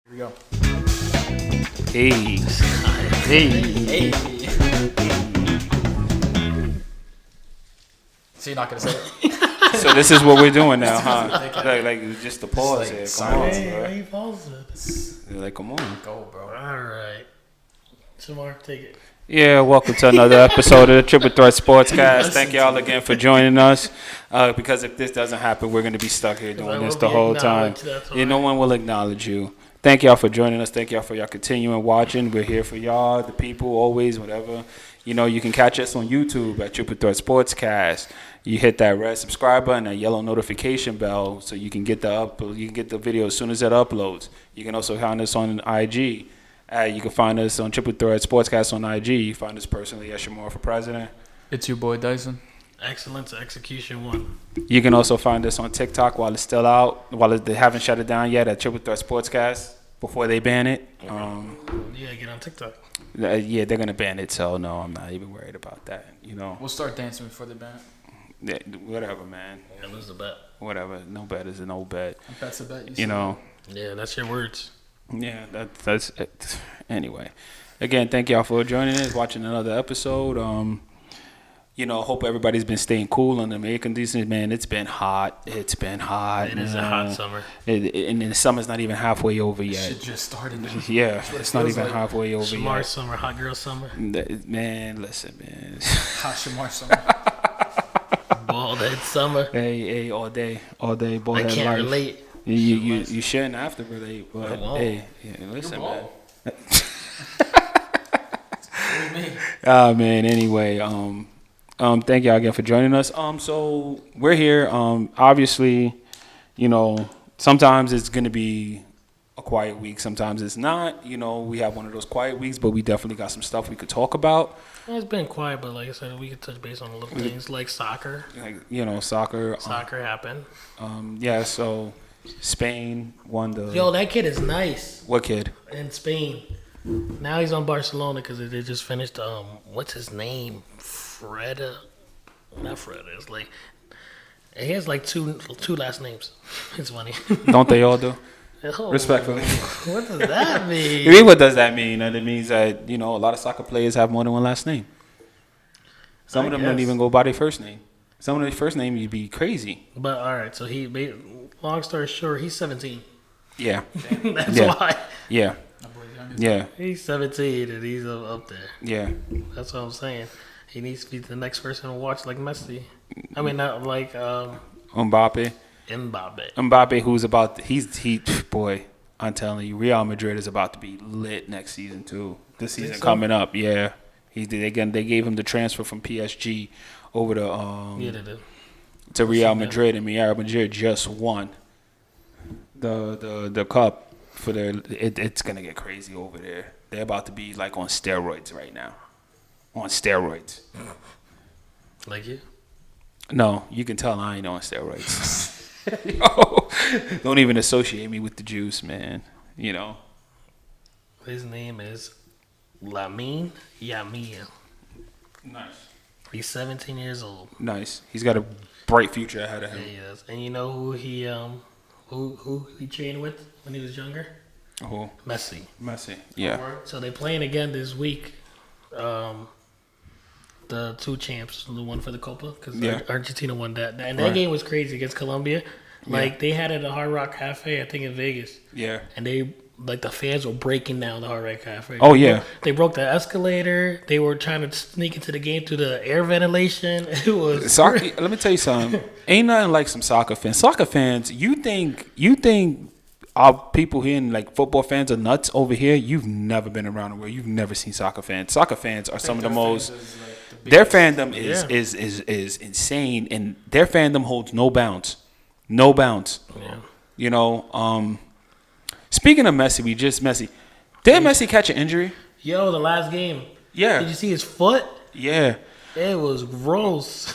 Here we go. Hey. Hey. So you're not gonna say it? So this is what we're doing now, huh? Like just the pause here. Come on, silence. bro. Why you pause it? You're like, come on. Go, bro. All right. Shamar, take it. Yeah, welcome to another episode of the Triple Threat Sportscast. Thank y'all again for joining us. Because if this doesn't happen, we're gonna be stuck here doing this the whole time. No one will acknowledge you. Thank y'all for joining us. Thank y'all for y'all continuing watching. We're here for y'all, the people, always, whatever. You know, you can catch us on YouTube at Triple Threat Sportscast. You hit that red subscribe button, that yellow notification bell, so you can get the video as soon as it uploads. You can also find us on IG. You can find us on Triple Threat Sportscast on IG. You find us personally at Shamar for President. It's your boy Dyson. Excellence, execution one. You can also find us on TikTok while it's still out, they haven't shut it down yet at Triple Threat Sportscast before they ban it. Yeah, get on TikTok. Yeah, they're gonna ban it, so no, I'm not even worried about that. You know, We'll start dancing before they ban it. yeah, whatever, man. Yeah, lose the bet. Whatever. No bet is a no bet. That's a bet. You know. Yeah, that's your words. Yeah, that's it. Anyway, again, thank y'all for joining us, watching another episode. You know, hope everybody's been staying cool under American conditions, man. It's been hot. It is a hot summer. And the summer's not even halfway over yet. Shit just started. Yeah, it's not even halfway over Shamar yet. summer, hot girl summer. Man, listen, man. Hot Shamar summer. Bald head summer. Hey, all day, boy. I can't relate. You shouldn't have to relate, but I won't. hey, yeah, listen, man. What do you mean? Man. Anyway, thank y'all again for joining us. So we're here. Obviously, you know, sometimes it's gonna be a quiet week. Sometimes it's not. You know, we have one of those quiet weeks, but we definitely got some stuff we could talk about. It's been quiet, but like I said, we could touch base on little things like soccer. Like, you know, soccer. Soccer happened. Yeah. So Spain won the. Yo, that kid is nice What kid? in Spain. Now he's on Barcelona because they just finished. What's his name? Not Freda. It's like he has like two last names. It's funny. Don't they all do? Oh, Respectfully. What does that I mean? mean, what does that mean? That it means that, you know, a lot of soccer players have more than one last name. Some of them don't guess. even go by their first name. Some of their first name, you'd be crazy. But all right, so long story short, he's 17. Yeah. That's Yeah. why Yeah. My boy young as Yeah. he's 17 and he's up there. Yeah. That's what I'm saying. He needs to be the next person to watch like Messi. I mean, not like Mbappe. Mbappe. Who's boy, I'm telling you, Real Madrid is about to be lit next season too. This season so? coming up, yeah. They gave him the transfer from PSG over to Yeah, they did. to Real Madrid, and Real Madrid just won the cup for their. It's gonna get crazy over there. They're about to be like on steroids right now. On steroids. Like you? No, you can tell I ain't on steroids. Yo, don't even associate me with the juice, man. You know. His name is Lamine Yamal. Nice. He's 17 years old. Nice. He's got a bright future ahead of Yeah, him. he does. And you know who he trained with when he was younger? Oh, Messi. Messi. Yeah. So they're playing again this week. The two champs, the one for the Copa, because Yeah. Argentina won that. And that Right. game was crazy against Colombia. Like they had it at the Hard Rock Cafe, I think in Vegas, Yeah. and the fans were breaking down the Hard Rock Cafe. Oh, yeah. They broke the escalator. They were trying to sneak into the game through the air ventilation. It was Soccer. Let me tell you something. Ain't nothing like some soccer fans. Soccer fans. You think our people here and like football fans are nuts over here? You've never been around the world. You've never seen soccer fans. Soccer fans are some of the most. Their fandom is insane, and their fandom holds no bounds. No bounds. Yeah. You know. Speaking of Messi, Messi. Did Messi catch an injury? Yo, the last game. Yeah. Did you see his foot? Yeah. It was gross.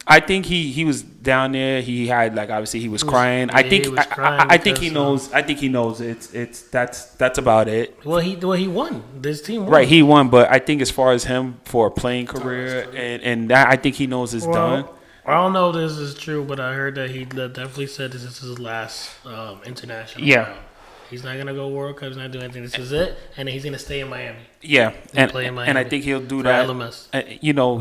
I think he was down there. He had obviously he was crying. Yeah, I think he was crying I think he because, knows. I think he knows. That's about it. Well, he won. This team won. Right, he won, but I think as far as him for a playing career and that, I think he knows it's done. I don't know if this is true, but I heard that he definitely said this is his last international. Yeah. round. He's not gonna go World Cup. He's not doing anything. This is it, and then he's gonna stay in Miami. Yeah, play in and Miami I think he'll do for that. LMS.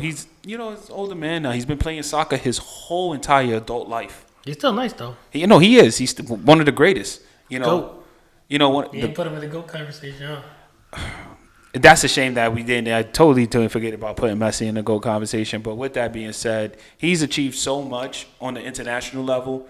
He's he's an older man now. He's been playing soccer his whole entire adult life. He's still nice though. He is. He's one of the greatest. Goat. What? You didn't put him in the GOAT conversation, huh? That's a shame that we didn't. I totally didn't forget about putting Messi in the GOAT conversation. But with that being said, he's achieved so much on the international level,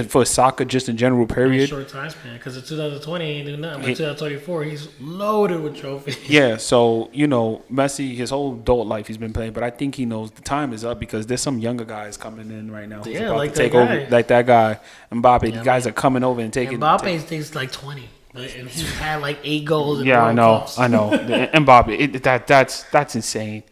for soccer, just in general, period. Short time span, because in 2020 he didn't do nothing. But 2024 he's loaded with trophies. Yeah, so Messi, his whole adult life he's been playing, but I think he knows the time is up because there's some younger guys coming in right now who's Yeah, about like to take that over, guy. like that guy Mbappe. The guys are coming over and taking. Mbappe's thing's like 20, and he's had like 8 goals. In Yeah, World Cups. I know. Mbappe, that's insane.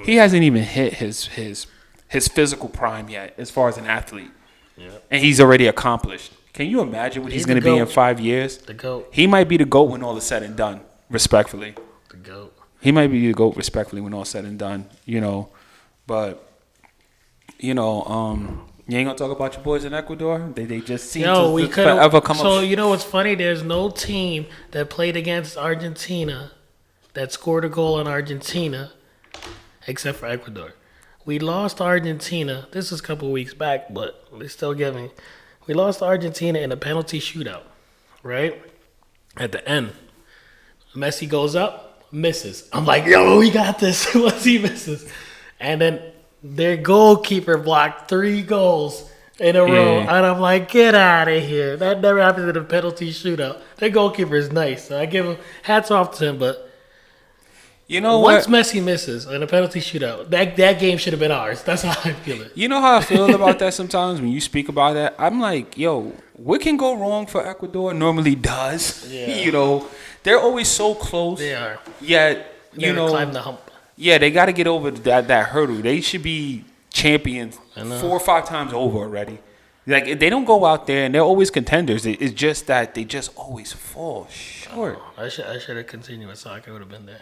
He hasn't even hit his physical prime yet, as far as an athlete. Yeah. And he's already accomplished. Can you imagine what he's He's going to the be in GOAT. 5 years? The GOAT. He might be the GOAT when all is said and done, respectfully. The GOAT. He might be the GOAT, respectfully, when all is said and done, But, you ain't going to talk about your boys in Ecuador? They just seem to forever come up. So, you know what's funny? There's no team that played against Argentina that scored a goal on Argentina except for Ecuador. We lost Argentina. This was a couple weeks back, but they still get me. We lost Argentina in a penalty shootout, right? At the end, Messi goes up, misses. I'm like, yo, we got this. Once he misses. And then their goalkeeper blocked 3 goals in a row. And I'm like, get out of here. That never happens in a penalty shootout. Their goalkeeper is nice. So I give him hats off to him, but once Messi misses in a penalty shootout, that game should have been ours. That's how I feel it. You know how I feel about that sometimes when you speak about that? I'm like, yo, what can go wrong for Ecuador normally does. Yeah. They're always so close. They are. Yet, They gotta climb the hump. Yeah, they got to get over that hurdle. They should be champions 4 or 5 times over already. Like, they don't go out there and they're always contenders. It's just that they just always fall short. I should have continued with soccer. I would have been there.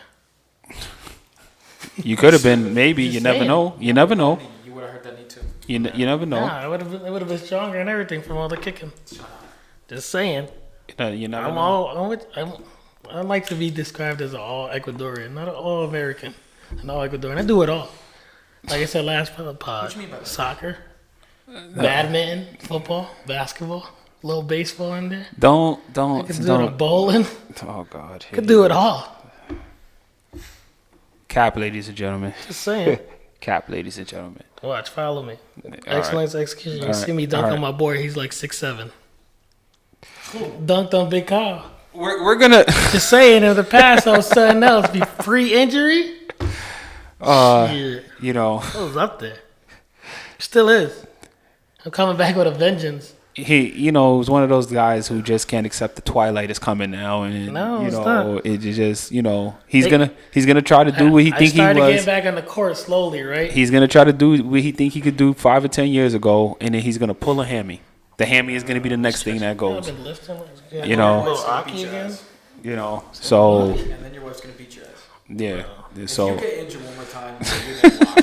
You could have been, maybe. You never saying. know. You never know. You would have heard that need to. You never know. Nah, I would have been stronger and everything from all the kicking. Just saying. You never know. I like to be described as an all Ecuadorian, not an all American. An all Ecuadorian. I do it all. Like I said last pod. What you mean by that? Soccer, badminton, football, basketball, a little baseball in there. Don't. I could do it bowling. Oh, God. I could do it all. Cap, ladies and gentlemen. Just saying. Cap, ladies and gentlemen. Watch, follow me. All Excellence, execution. You All see right. me dunk All on my boy. He's like 6'7". Dunked on Big Kyle. We're gonna. Just saying, in the past, I was something else. Be free injury. Shit. You know, I was up there. Still is. I'm coming back with a vengeance. he was one of those guys who just can't accept the twilight is coming now, and No, it's not. it just he's gonna try to do what he think he I started was. getting back on the court slowly, right? He's gonna try to do what he think he could do 5 or 10 years ago, and then he's gonna pull a hammy. The hammy is gonna be the next thing that I've goes. been lifting. You know. A little Aki again. So And then your wife's gonna beat your ass. yeah, If so you get injured one more time, you're gonna watch.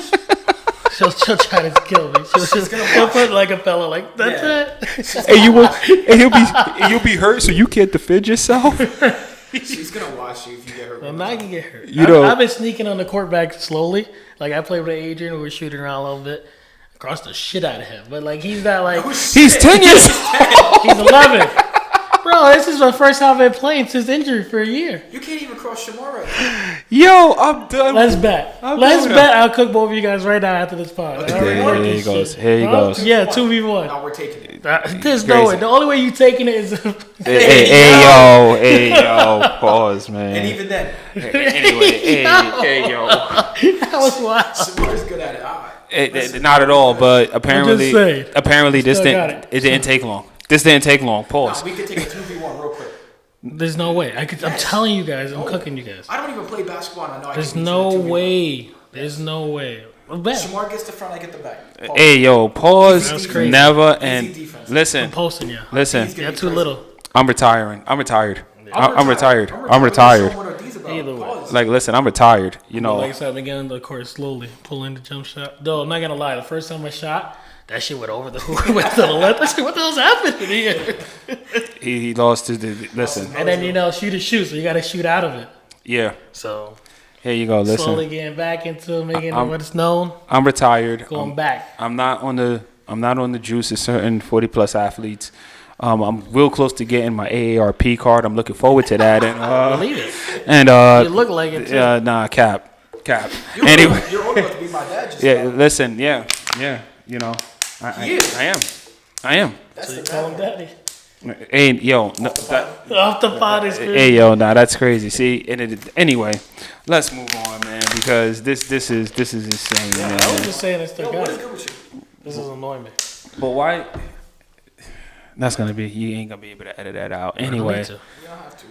She'll try to kill me. She'll put like a fella like that's Yeah. it. and you'll be hurt, so you can't defend yourself. She's gonna watch you if you get hurt. I'm not gonna get hurt. You know- I've been sneaking on the court back slowly. Like I played with Adrian, we were shooting around a little bit. Crossed the shit out of him, but like he's not like He's 10 years old. he's 11. Bro, this is my first time I've been playing since injury for a year. You can't even cross Shamar right now. Yo, I'm done. Let's bet. Let's bet I'll cook both of you guys right now after this pod. I already worked Here he this goes. shit. Here he goes. Yeah, 2v1. Now we're taking it. There's no way. Crazy. The only way you taking it is Hey, yo, pause, man. And even then, Anyway, hey, yo. that was wild. Shamar's good at it. Not at all, but apparently this Still got didn't. It didn't take long. This didn't take long. Pause. We could take a 2v1 real quick. There's no way. I'm telling you guys. I'm cooking you guys. I don't even play basketball, and I know I There's can beat you no in a 2v1. way. There's no way. I bet. Shamar gets the front, I get the back. Pause. Hey, yo, pause. That's crazy. Never Easy and defense. I'm listen. posting you. Listen. He's gonna You're be too crazy. little. I'm retiring. I'm retired. I'm retired. I'm There's retired. so what are these about? Either way. Pause. Like, listen, I'm retired. You know. Like I said, I've been getting the court slowly, pulling the jump shot. Though I'm not gonna lie, the first time I shot, That shit went over the hoop, went to the left. I said, what the hell's happening here? He lost his. Listen. And then, shoot is shoot, so you got to shoot out of it. Yeah. So, here you go. Listen. slowly getting back into making what it's known. I'm retired. Going back. I'm not on the juice of certain 40+ athletes. I'm real close to getting my AARP card. I'm looking forward to that. And Believe it. And You look like it, too. nah, cap. Anyway. You're old enough to be my dad. Just Yeah, listen, yeah. He is. I am. That's So you the call him dad. daddy. Hey, yo, no, that, Off the pot is crazy. hey, yo, nah, that's crazy. See, anyway, let's move on, man, because this is insane, man. I was just saying I still got What is it. good with you? This is annoying me. But why? That's gonna be, you ain't gonna be able to edit that out. Anyway, You don't have to.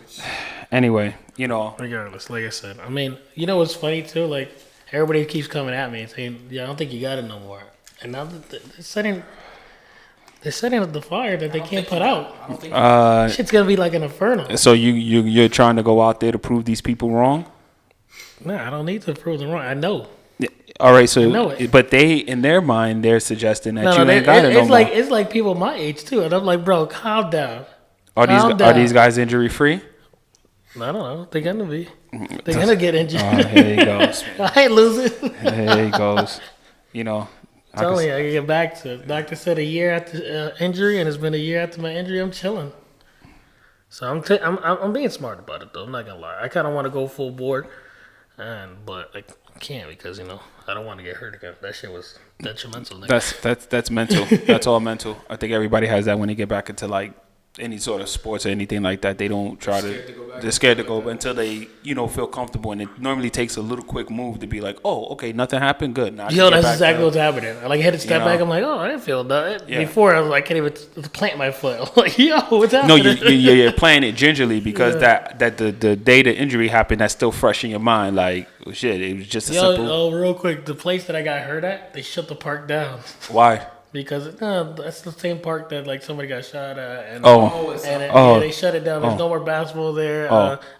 anyway, Regardless, like I said, I mean, you know what's funny too? Like everybody keeps coming at me and saying, "Yeah, I don't think you got it no more." And now that they're setting up the fire that they can't put out. I don't think Shit's gonna be like an inferno. so you're trying to go out there to prove these people wrong? Nah, I don't need to prove them wrong. I know. All right, so know it. but they in their mind they're suggesting that you No, ain't got it no it's more. like it's like people my age too, and I'm like, bro, calm down. Are calm are down. these guys injury free? I don't know. They're gonna be. They're gonna get injured. Here he goes. I ain't losing. Here he goes. I can Tell me, I can get back to it. Doctor said a year after injury, and it's been a year after my injury. I'm chilling. So I'm being smart about it though. I'm not gonna lie. I kind of want to go full board, but I can't because I don't want to get hurt again. That shit was detrimental. Nigga. That's mental. That's all mental. I think everybody has that when they get back into like any sort of sports or anything like that. They don't try they're scared to go until they feel comfortable, and it normally takes a little quick move to be like, oh, okay, nothing happened, good. Now I can Yo, get that's back exactly to- what's happening. I had to step back. I'm like, oh, I didn't feel that. Yeah. Before I was like, I can't even plant my foot. I'm like, yo, what's No, happening? you're playing it gingerly because that the day the injury happened, that's still fresh in your mind. Like, oh, shit, it was just a simple. Real quick, the place that I got hurt at, they shut the park down Why? because that's the same park that like somebody got shot at. And, they shut it down. There's no more basketball there.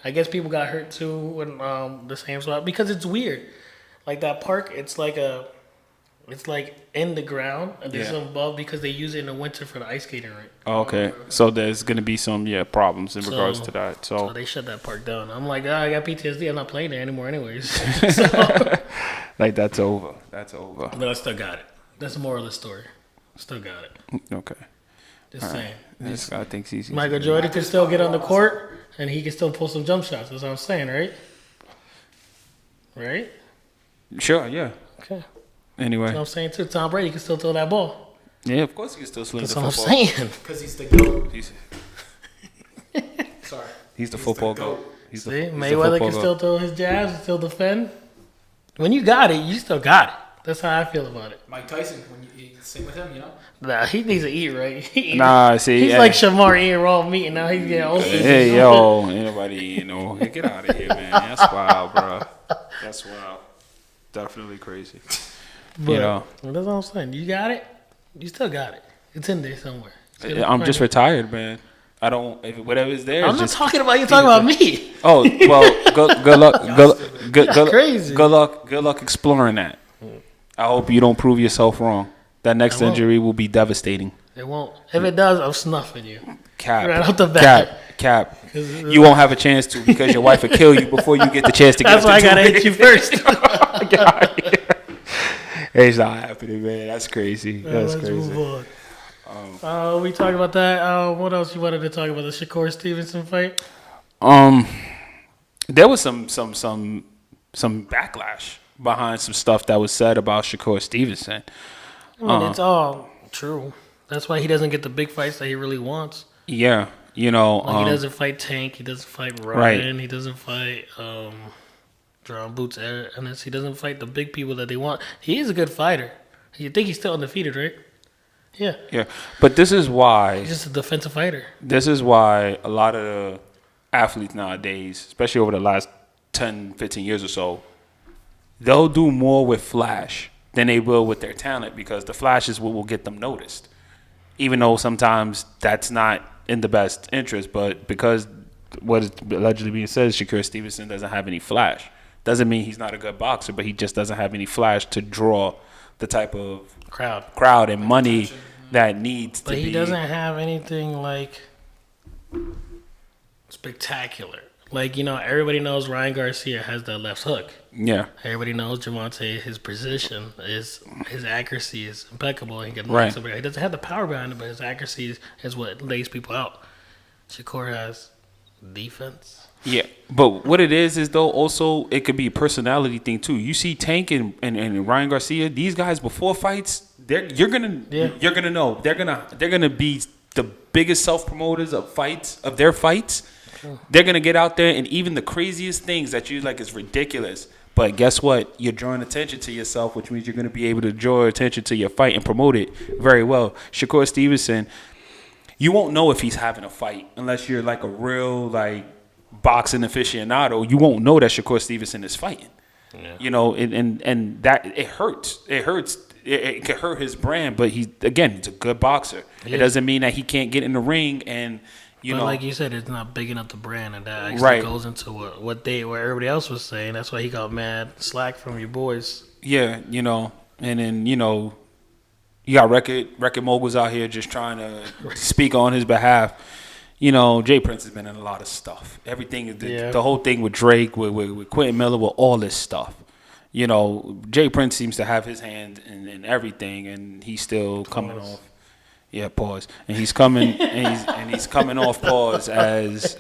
I guess people got hurt too when the same spot because it's weird. Like that park, it's like in the ground and there's some above because they use it in the winter for the ice skating rink. Oh, okay, so there's gonna be some problems in regards to that. So they shut that park down. I'm like, I got PTSD. I'm not playing there anymore, anyways. like that's over. That's over. But I still got it. That's the moral of the story. Still got it. Okay. Just saying. This guy thinks he's Michael Jordan can still get on the court and he can still pull some jump shots. That's what I'm saying, right? Right? Sure, yeah. Okay. Anyway, That's what I'm saying too. Tom Brady can still throw that ball. yeah, of course he can still swing That's the what I'm football. saying. because he's the GOAT. Sorry. He's the He's football the goat. GOAT. He's See, he's the Mayweather football can goat. still throw his jabs and still defend. When you got it, you still got it. That's how I feel about it. Mike Tyson, when you sing with him, Nah, he needs to eat right. Nah, see, he's like Shamar eating raw meat, and now he's getting old. Hey, yo, anybody, get out of here, man. That's wild, bro. That's wild. Definitely crazy. But that's what I'm saying. You got it. You still got it. It's in there somewhere. I'm just retired, man. I don't. If whatever's there. I'm is not just, talking about you. Talking about me. Oh well, good luck. Good crazy. Good luck exploring that. I hope you don't prove yourself wrong. That next I won't. injury will be devastating. It won't. If it does, I'm snuffing you. Cap. Right off the bat. Cap. You won't have a chance to because your wife will kill you before you get the chance to That's get why I to gotta it. hit you first. It's not happening, man. That's crazy. That's Let's crazy. move on. We talked about that. What else you wanted to talk about? The Shakur Stevenson fight. There was some backlash behind some stuff that was said about Shakur Stevenson. I mean, it's all true. That's why he doesn't get the big fights that he really wants. Yeah, Like he doesn't fight Tank. He doesn't fight Ryan. Right. He doesn't fight John Boots Ennis. He doesn't fight the big people that they want. He is a good fighter. You think he's still undefeated, right? Yeah. yeah. But this is why. He's just a defensive fighter. This is why a lot of the athletes nowadays, especially over the last 10, 15 years or so, they'll do more with flash than they will with their talent because the flash is what will get them noticed. Even though sometimes that's not in the best interest, but because what is allegedly being said is Shakur Stevenson doesn't have any flash. Doesn't mean he's not a good boxer, but he just doesn't have any flash to draw the type of crowd and money that needs to But be. he doesn't have anything like spectacular. Like, everybody knows Ryan Garcia has that left hook. Yeah. Everybody knows Javante, his position his accuracy is impeccable. He Right. He doesn't have the power behind it, but his accuracy is what lays people out. Shakur has defense. Yeah, but what it is though also it could be a personality thing too. You see Tank and Ryan Garcia, these guys before fights, you're gonna know they're gonna be the biggest self promoters of their fights. They're gonna get out there and even the craziest things that you like is ridiculous. But guess what? You're drawing attention to yourself, which means you're gonna be able to draw attention to your fight and promote it very well. Shakur Stevenson, you won't know if he's having a fight unless you're like a real like boxing aficionado. You won't know that Shakur Stevenson is fighting. Yeah. And that it hurts. It hurts. It could hurt his brand, but he's a good boxer. Yeah. It doesn't mean that he can't get in the ring and but like you said, it's not big enough to brand, and that actually goes into what everybody else was saying. That's why he got mad slack from your boys. Yeah, and then you got record moguls out here just trying to speak on his behalf. Jay Prince has been in a lot of stuff. Everything, the whole thing with Drake, with Quentin Miller, with all this stuff. Jay Prince seems to have him in everything, and he's still coming off. Yeah, pause. And he's coming, and he's coming off pause as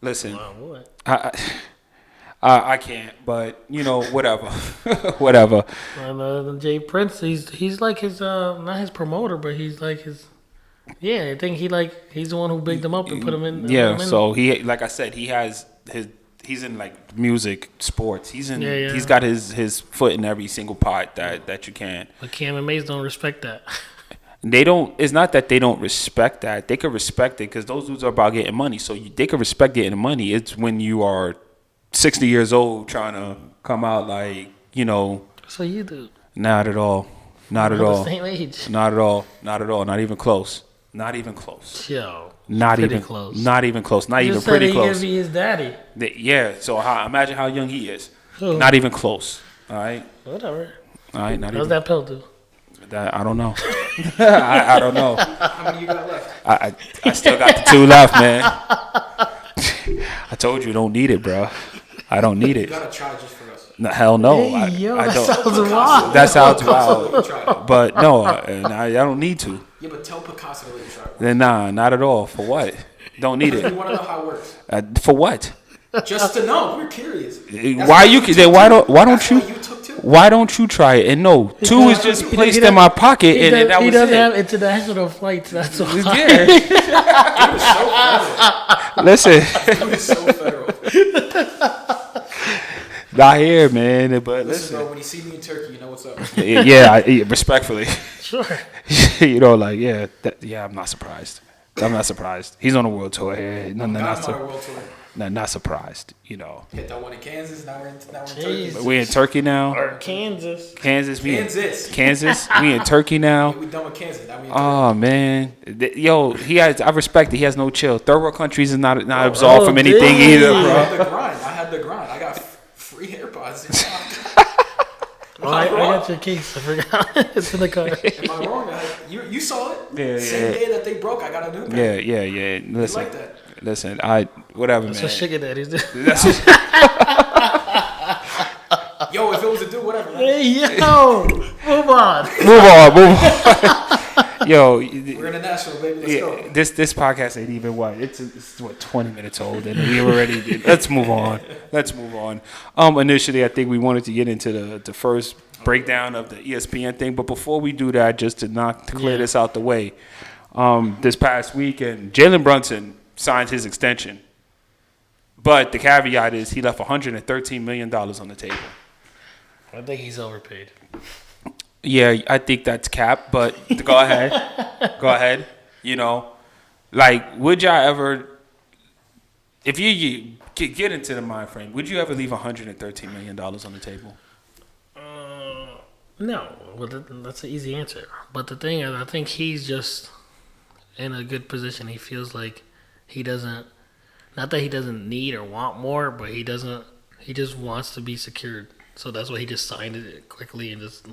Listen, I can't, but whatever, whatever. Jay Prince, he's like his not his promoter, but he's like his. Yeah, I think he's the one who bigged him up and put him in. Yeah, so he, like I said, he's in like music, sports. He's got his foot in every single pot that you can. But Cam and Mace don't respect that. They don't. It's not that they don't respect that. They could respect it because those dudes are about getting money. So they could respect getting money. It's when you are 60 years old trying to come out like So you do. Not at all. Not at all. The same age. Not at all. Not at all. Not even close. Not even close. Yo. Not even close. Not even close. Not even pretty close. He be his daddy. Yeah. So imagine how young he is. Not even close. All right. Whatever. All right. Not How's even. that pill do? That I don't know. I don't know. How many you got left? I still got the 2 left, man. I told you, don't need it, bro. I don't need it. You gotta try just for us. No, hell no. Hey, I don't. Sounds wild. That sounds wild. But no, I don't need to. Yeah, but tell Picasso to let you try. Then nah, not at all. For what? Don't need We it. want to know how it works. For what? Just to know. We're curious. Why don't you try it? And no, 2 is just placed in my pocket, and that was it. He doesn't have international flights. That's all. Yeah. It was so federal. Listen. It was so federal. Not here, man. But Listen, bro, when you see me in Turkey, you know what's up. Yeah, respectfully. Sure. I'm not surprised. I'm not surprised. He's on a world tour here. Not surprised. Hit that one in Kansas. Now we're in Jeez. Turkey. We in Turkey now. Or Kansas. Kansas. Kansas. We in Turkey now. We done with Kansas. Now we in Turkey. Oh man, I respect it. He has no chill. Third world countries is not absolved from anything either, bro. I had the grind. I got free AirPods. I got your case. I forgot. It's in the car. Am I wrong? You saw it. Yeah, Same day that they broke, I got a new pair. Yeah. Listen, like that. Listen. Whatever, That's man. what sugar daddies do. Yo, if it was a dude, whatever. Man. Hey, yo, move on. Move on. Yo, we're international, baby. Let's go. This podcast ain't even what it's 20 minutes old, and we already. Let's move on. Initially, I think we wanted to get into the first breakdown of the ESPN thing, but before we do that, just to clear this out the way, this past weekend, Jalen Brunson signed his extension, but the caveat is he left $113 million on the table. I think he's overpaid. Yeah, I think that's cap, but go ahead. Go ahead. Would y'all ever, if you get into the mind frame, would you ever leave $113 million on the table? No. Well, that's an easy answer. But the thing is, I think he's just in a good position. He feels like he doesn't, not that he doesn't need or want more, but he just wants to be secured So that's why he just signed it quickly and just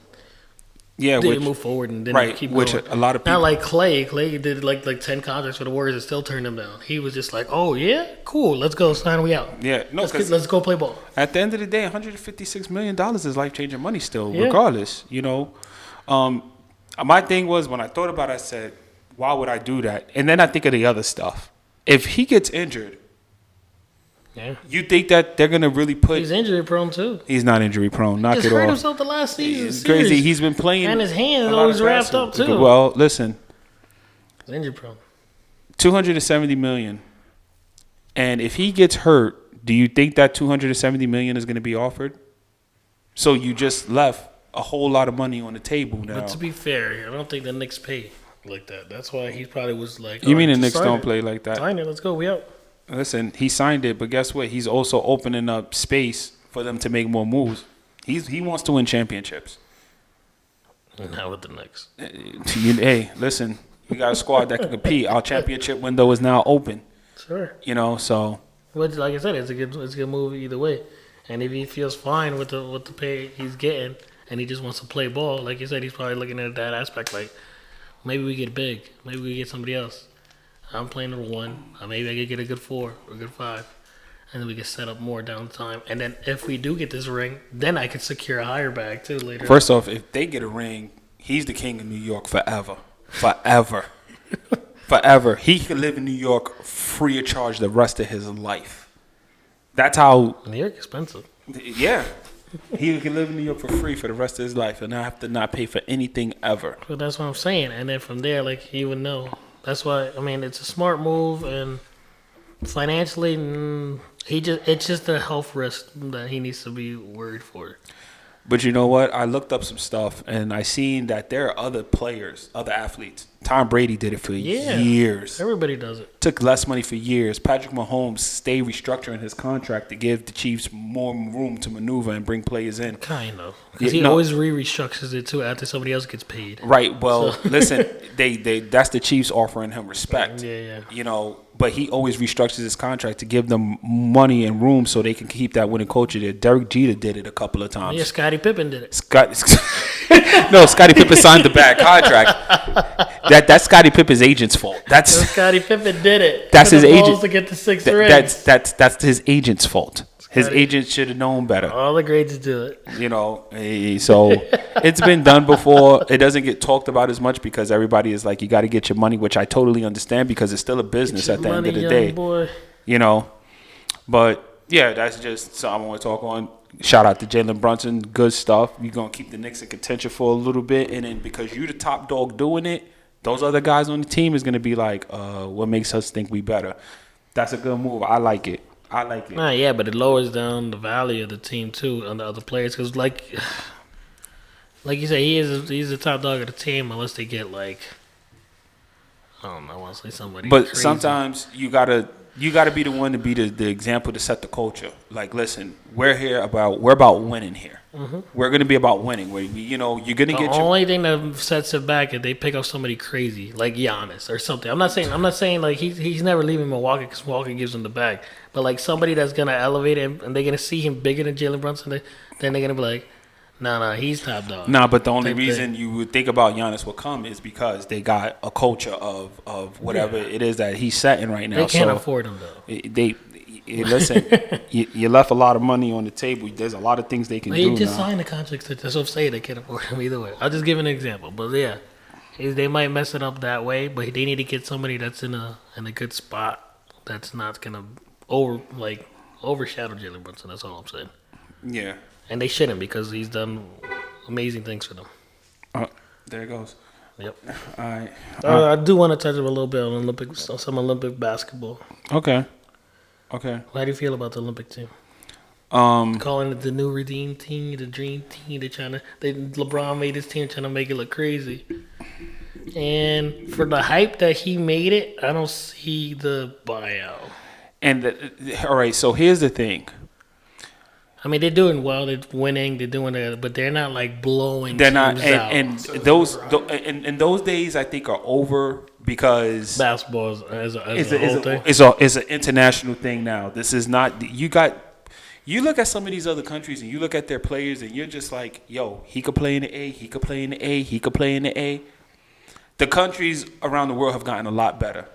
didn't move forward and didn't keep going. Which a lot of people, not like Clay. Clay did like 10 contracts for the Warriors and still turned them down. He was just like, oh yeah, cool, let's go, sign we out. Yeah, no, let's go play ball. At the end of the day, $156 million is life changing money still, regardless. You know, my thing was when I thought about it, I said, why would I do that? And then I think of the other stuff. If he gets injured, you think that they're gonna really put? He's injury prone too. He's not injury prone. Knock it off. He just hurt himself the last season. It's crazy. He's been playing, and his hand always wrapped up too. Well, listen. He's injury prone. $270 million, and if he gets hurt, do you think that $270 million is going to be offered? So you just left a whole lot of money on the table now. But to be fair, I don't think the Knicks pay like that. That's why he probably was like, you mean the Knicks don't play like that? Sign it. Let's go. We out. Listen, he signed it, but guess what? He's also opening up space for them to make more moves. He wants to win championships. Not with the Knicks. Hey, listen, we got a squad that can compete. Our championship window is now open. Sure. You know, so. But like I said, it's a good move either way. And if he feels fine with the pay he's getting, and he just wants to play ball, like you said, he's probably looking at that aspect like, maybe we get big, maybe we get somebody else. I'm playing number 1. Maybe I could get a good 4 or a good 5. And then we can set up more downtime. And then if we do get this ring, then I could secure a higher bag too later. First off, if they get a ring, he's the king of New York forever. Forever. Forever. He can live in New York free of charge the rest of his life. That's how. New York expensive. Yeah. He can live in New York for free for the rest of his life and not have to not pay for anything ever. But that's what I'm saying. And then from there, like, he would know. That's why, I mean, it's a smart move, and financially, it's just a health risk that he needs to be worried for. But you know what? I looked up some stuff, and I seen that there are other players, other athletes. Tom Brady did it for years. Everybody does it. Took less money for years. Patrick Mahomes stayed restructuring his contract to give the Chiefs more room to maneuver and bring players in. Kind of. Because he always restructures it, too, after somebody else gets paid. Right. Well, listen, they that's the Chiefs offering him respect. Yeah. You know, but he always restructures his contract to give them money and room so they can keep that winning culture there. Derek Jeter did it a couple of times. Yeah, Scottie Pippen did it. Scottie Pippen signed the bad contract. That's Scottie Pippen's agent's fault. That's Scottie Pippen did it. That's his agent to get the 6 rings. That's his agent's fault. His agent should have known better. All the greats do it. You know, so it's been done before. It doesn't get talked about as much because everybody is like, you got to get your money, which I totally understand because it's still a business at the end of the day. Boy. You know, but yeah, that's just something I want to talk on. Shout out to Jalen Brunson. Good stuff. You're going to keep the Knicks in contention for a little bit. And then because you're the top dog doing it, those other guys on the team is going to be like, what makes us think we better? That's a good move. I like it. Nah, yeah, but it lowers down the value of the team too on the other players because, like you said, he's the top dog of the team unless they get like, I don't know, I want to say somebody. But crazy. Sometimes you gotta be the one to be the example to set the culture. Like, listen, we're about winning here. Mm-hmm. We're gonna be about winning. You're gonna get the only thing that sets it back is they pick up somebody crazy like Giannis or something. I'm not saying like he's never leaving Milwaukee because Milwaukee gives him the bag. But like somebody that's gonna elevate him and they're gonna see him bigger than Jalen Brunson, then they're gonna be like, nah, he's top dog. Nah, but the only reason you would think about Giannis will come is because they got a culture of whatever it is that he's setting right now. They can't afford him though. Listen, you left a lot of money on the table. There's a lot of things they can do. They just signed the contract. That's what I'm saying. They can't afford him either way. I'll just give an example. But yeah, they might mess it up that way. But they need to get somebody that's in a good spot that's not gonna overshadow Jalen Brunson. That's all I'm saying. Yeah. And they shouldn't because he's done amazing things for them. There it goes. Yep. All right. I do want to touch a little bit on some Olympic basketball. Okay. How do you feel about the Olympic team? Calling it the new redeem team, the dream team. LeBron made his team trying to make it look crazy. And for the hype that he made it, I don't see the buyout. All right, so here's the thing. I mean, they're doing well. They're winning. They're doing it, but they're not like blowing. They're not, out. and those days I think are over because basketball is a whole thing. It's an international thing now. This is not You look at some of these other countries and you look at their players and you're just like, yo, he could play in the A, he could play in the A, he could play in the A. The countries around the world have gotten a lot better.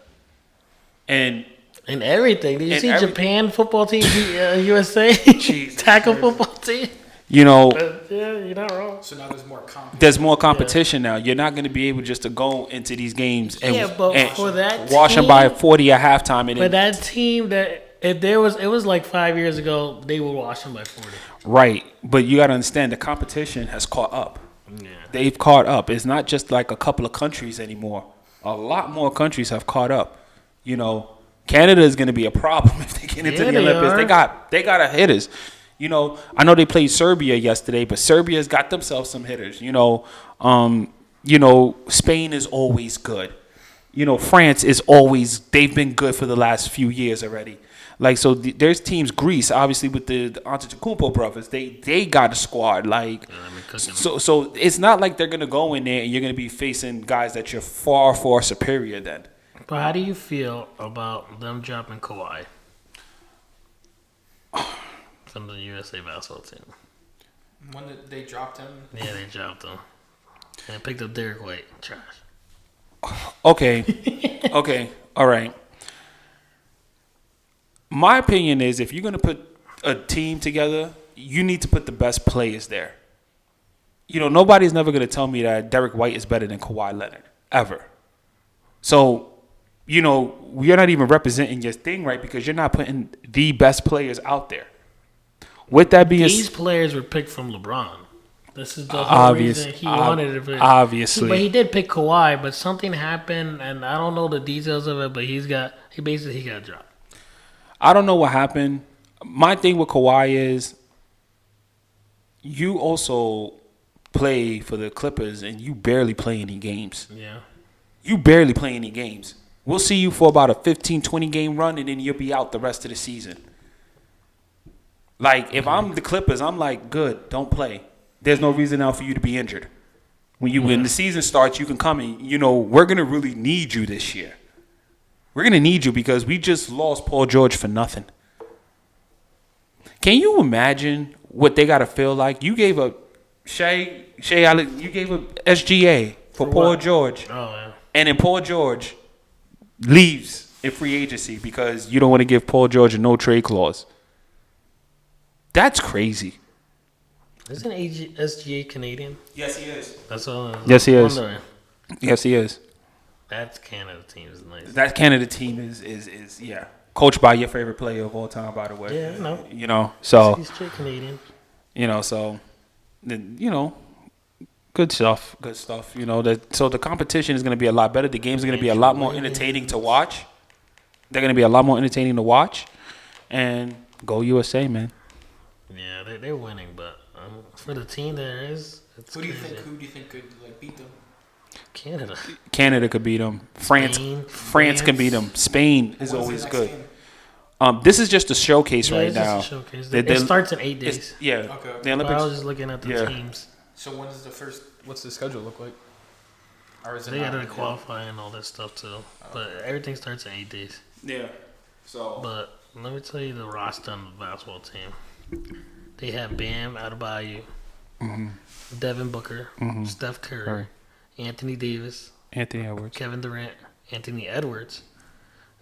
And everything. Did you see Japan football team beat USA Jesus tackle football team? You know, Yeah, you're not wrong. So now there's more competition. there's more competition now. You're not going to be able just to go into these games and, but and for that wash them team, by 40 at halftime. And But that team that it was like 5 years ago, they were washing by 40. right, but you got to understand the competition has caught up. Yeah. They've caught up. It's not just like a couple of countries anymore. A lot more countries have caught up. You know, Canada is going to be a problem if they get into the Olympics. They got a hitters. You know, I know they played Serbia yesterday, but Serbia's got themselves some hitters. You know, Spain is always good. You know, France is always, they've been good for the last few years already. Like, so there's teams, Greece, obviously with the Antetokounmpo brothers, they got a squad. Like, so it's not like they're going to go in there and you're going to be facing guys that you're far, far superior than. But how do you feel about them dropping Kawhi from the USA basketball team? When they dropped him. Yeah, they dropped him. And picked up Derek White. Trash. Okay. All right. My opinion is if you're going to put a team together, you need to put the best players there. You know, nobody's never going to tell me that Derek White is better than Kawhi Leonard, ever. So, you know, you're not even representing your thing right because you're not putting the best players out there. With that being These players were picked from LeBron. This is the whole reason he wanted it. Obviously. But he did pick Kawhi, but something happened, and I don't know the details of it, but he got dropped. I don't know what happened. My thing with Kawhi is you also play for the Clippers and you barely play any games. Yeah. You barely play any games. We'll see you for about a 15, 20 game run and then you'll be out the rest of the season. Like, if I'm the Clippers, I'm like, good, don't play. There's no reason now for you to be injured. When the season starts, you can come in. You know, we're going to really need you this year. We're going to need you because we just lost Paul George for nothing. Can you imagine what they got to feel like? You gave up Shea Allen, you gave up SGA for Paul George. Oh, yeah. And then Paul George leaves in free agency because you don't want to give Paul George a no-trade clause. That's crazy. Isn't SGA Canadian? Yes, he is. That's all. Yes, he is. Wondering. Yes, he is. That Canada team is nice. That Canada team is yeah. Coached by your favorite player of all time, by the way. Yeah, I know. You know, so He's straight Canadian. you know, so good stuff. Good stuff. You know, so the competition is going to be a lot better. The games are going to be a lot more entertaining to watch. They're going to be a lot more entertaining to watch. And go USA, man. Yeah, they're winning, but for the team there is. Who do you think could beat them? Canada. Canada could beat them. France can beat them. Spain is always good. This is just a showcase right now. Just a showcase. It starts in 8 days. Yeah. Okay. The Olympics. I was just looking at the teams. So when is what's the schedule look like? Or is it they got to qualify and all that stuff too. But everything starts in 8 days. Yeah. So. But let me tell you the roster on the basketball team. They have Bam Adebayo, Devin Booker, Steph Curry, Anthony Davis, Anthony Edwards, Kevin Durant, Anthony Edwards,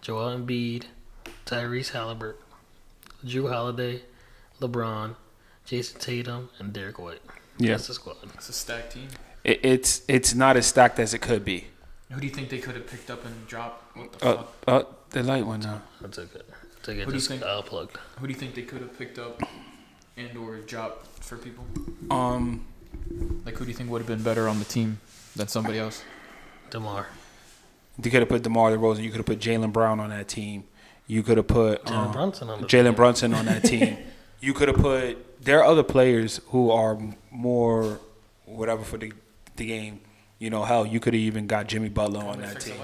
Joel Embiid, Tyrese Halliburton, Drew Holiday, LeBron, Jason Tatum, and Derek White. Yeah. That's the squad. It's a stacked team. It's not as stacked as it could be. Who do you think they could have picked up and dropped? What the fuck? The light one now. That's okay. Who do you think? Plugged. Who do you think they could have picked up and or dropped for people? Like who do you think would have been better on the team than somebody else? DeMar. You could have put DeMar DeRozan. You could have put Jaylen Brown on that team. You could have put Jalen Brunson on that team. You could have put. There are other players who are more whatever for the game. You know, hell, you could have even got Jimmy Butler on that team.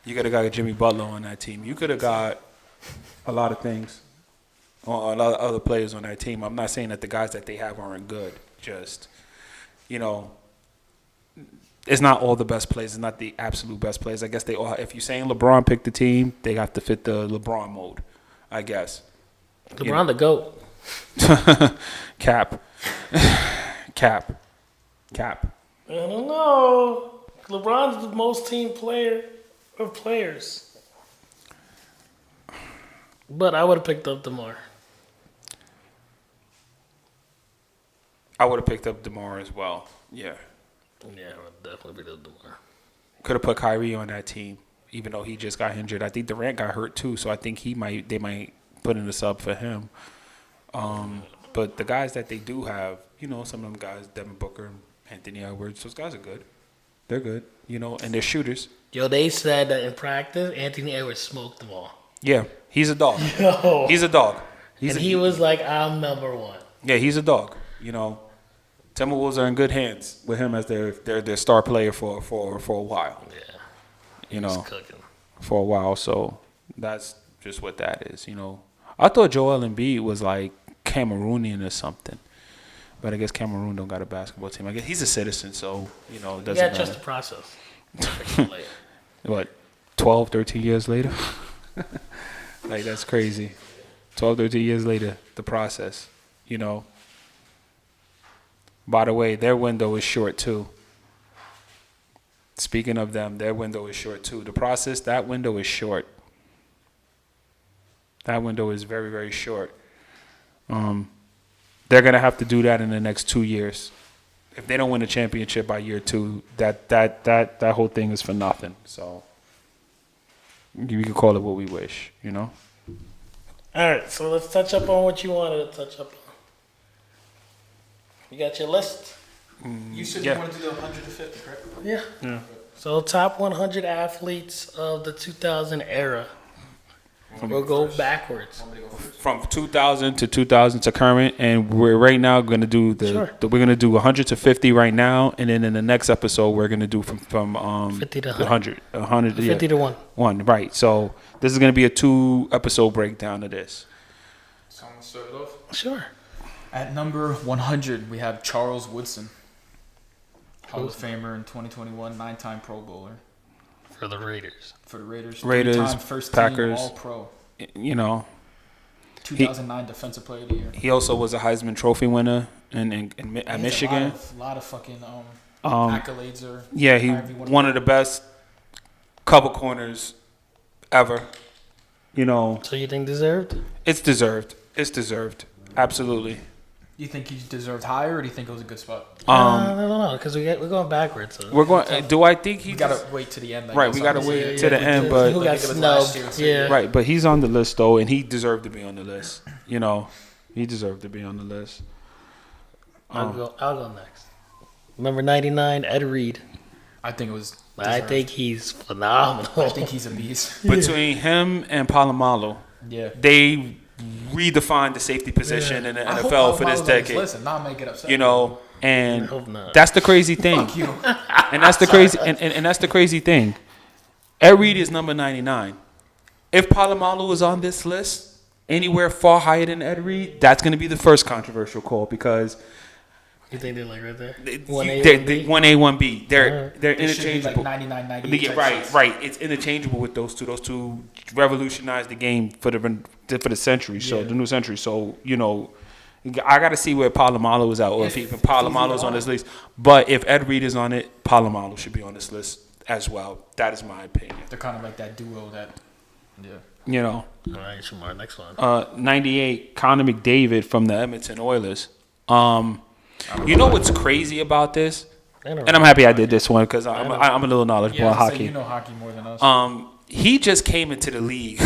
You could have got Jimmy Butler on that team. You could have got a lot of things. A lot of other players on that team. I'm not saying that the guys that they have aren't good. Just, you know, it's not all the best players. It's not the absolute best players. I guess they all. If you're saying LeBron picked the team, they have to fit the LeBron mode, I guess. LeBron the GOAT. Cap. I don't know. LeBron's the most team player of players. But I would have picked up DeMar. I would have picked up DeMar as well. Yeah. Yeah, I would definitely pick up DeMar. Could have put Kyrie on that team, even though he just got injured. I think Durant got hurt too, so I think they might put in a sub for him. But the guys that they do have, some of them guys, Devin Booker, Anthony Edwards, those guys are good. They're good, and they're shooters. Yo, they said that in practice, Anthony Edwards smoked them all. Yeah, he's a dog. Yo. He's a dog. He was like, I'm number one. Yeah, he's a dog. Timberwolves are in good hands with him as their star player for a while. Yeah. He's cooking. For a while. So that's just what that is. I thought Joel Embiid was like Cameroonian or something, but I guess Cameroon don't got a basketball team. I guess he's a citizen, so it doesn't matter. Yeah, just the process. What, 12, 13 years later? Like, that's crazy. 12, 13 years later, the process, By the way, their window is short, too. Speaking of them, their window is short, too. The process, that window is short. That window is very, very short. They're going to have to do that in the next 2 years. If they don't win a championship by year 2, that whole thing is for nothing. So we can call it what we wish, All right, so let's touch up on what you wanted to touch up on. You got your list? You said you wanted to do 150, correct? Yeah. So top 100 athletes of the 2000 era. We'll go backwards. From 2000 to 2000 to current, and we're right now going to do we're going to do 100 to 50 right now, and then in the next episode we're going to do from 50 to 100, 50 to 1. Right. So this is going to be a 2-episode breakdown of this. So I'm gonna start it off. Sure. At number 100, we have Charles Woodson, Hall of Famer in 2021, 9-time Pro Bowler. For the Raiders. For the Raiders. Raiders, 3-time first Packers. team All-Pro. 2009 Defensive Player of the Year. He also was a Heisman Trophy winner at Michigan. A lot of fucking accolades. He one of the best cover corners ever. So you think deserved? It's deserved. It's deserved. Absolutely. Do you think he deserved higher, or do you think it was a good spot? I don't know, because we're going backwards. So. We're going. Do I think he? We gotta wait to the end. Right, we gotta wait to the end, but who got snubbed? Yeah. Right, but he's on the list though, and he deserved to be on the list. He deserved to be on the list. I'll go next. Number 99, Ed Reed. I think it was. I think he's phenomenal. I think he's a beast. Between him and Palomalu, they redefined the safety position in the NFL for this decade. Listen, not make it upset. And that's the crazy thing. Fuck you. And that's the crazy and that's the crazy thing. Ed Reed is number 99. If Palomalu is on this list anywhere far higher than Ed Reed, that's going to be the first controversial call because you think they're like right there? 1A, 1B. They're interchangeable. Like 99, 98. Right. It's interchangeable with those two. Those two revolutionized the game for the century. So the new century. So I got to see where Palomalu is at, or if even Palomalu is on this list. But if Ed Reed is on it, Palomalu should be on this list as well. That is my opinion. They're kind of like that duo that. Yeah. All right, Shamar, next one. 98, Connor McDavid from the Edmonton Oilers. What's crazy about this? And I'm happy I did this one because I'm a little knowledgeable on hockey. You know hockey more than us. He just came into the league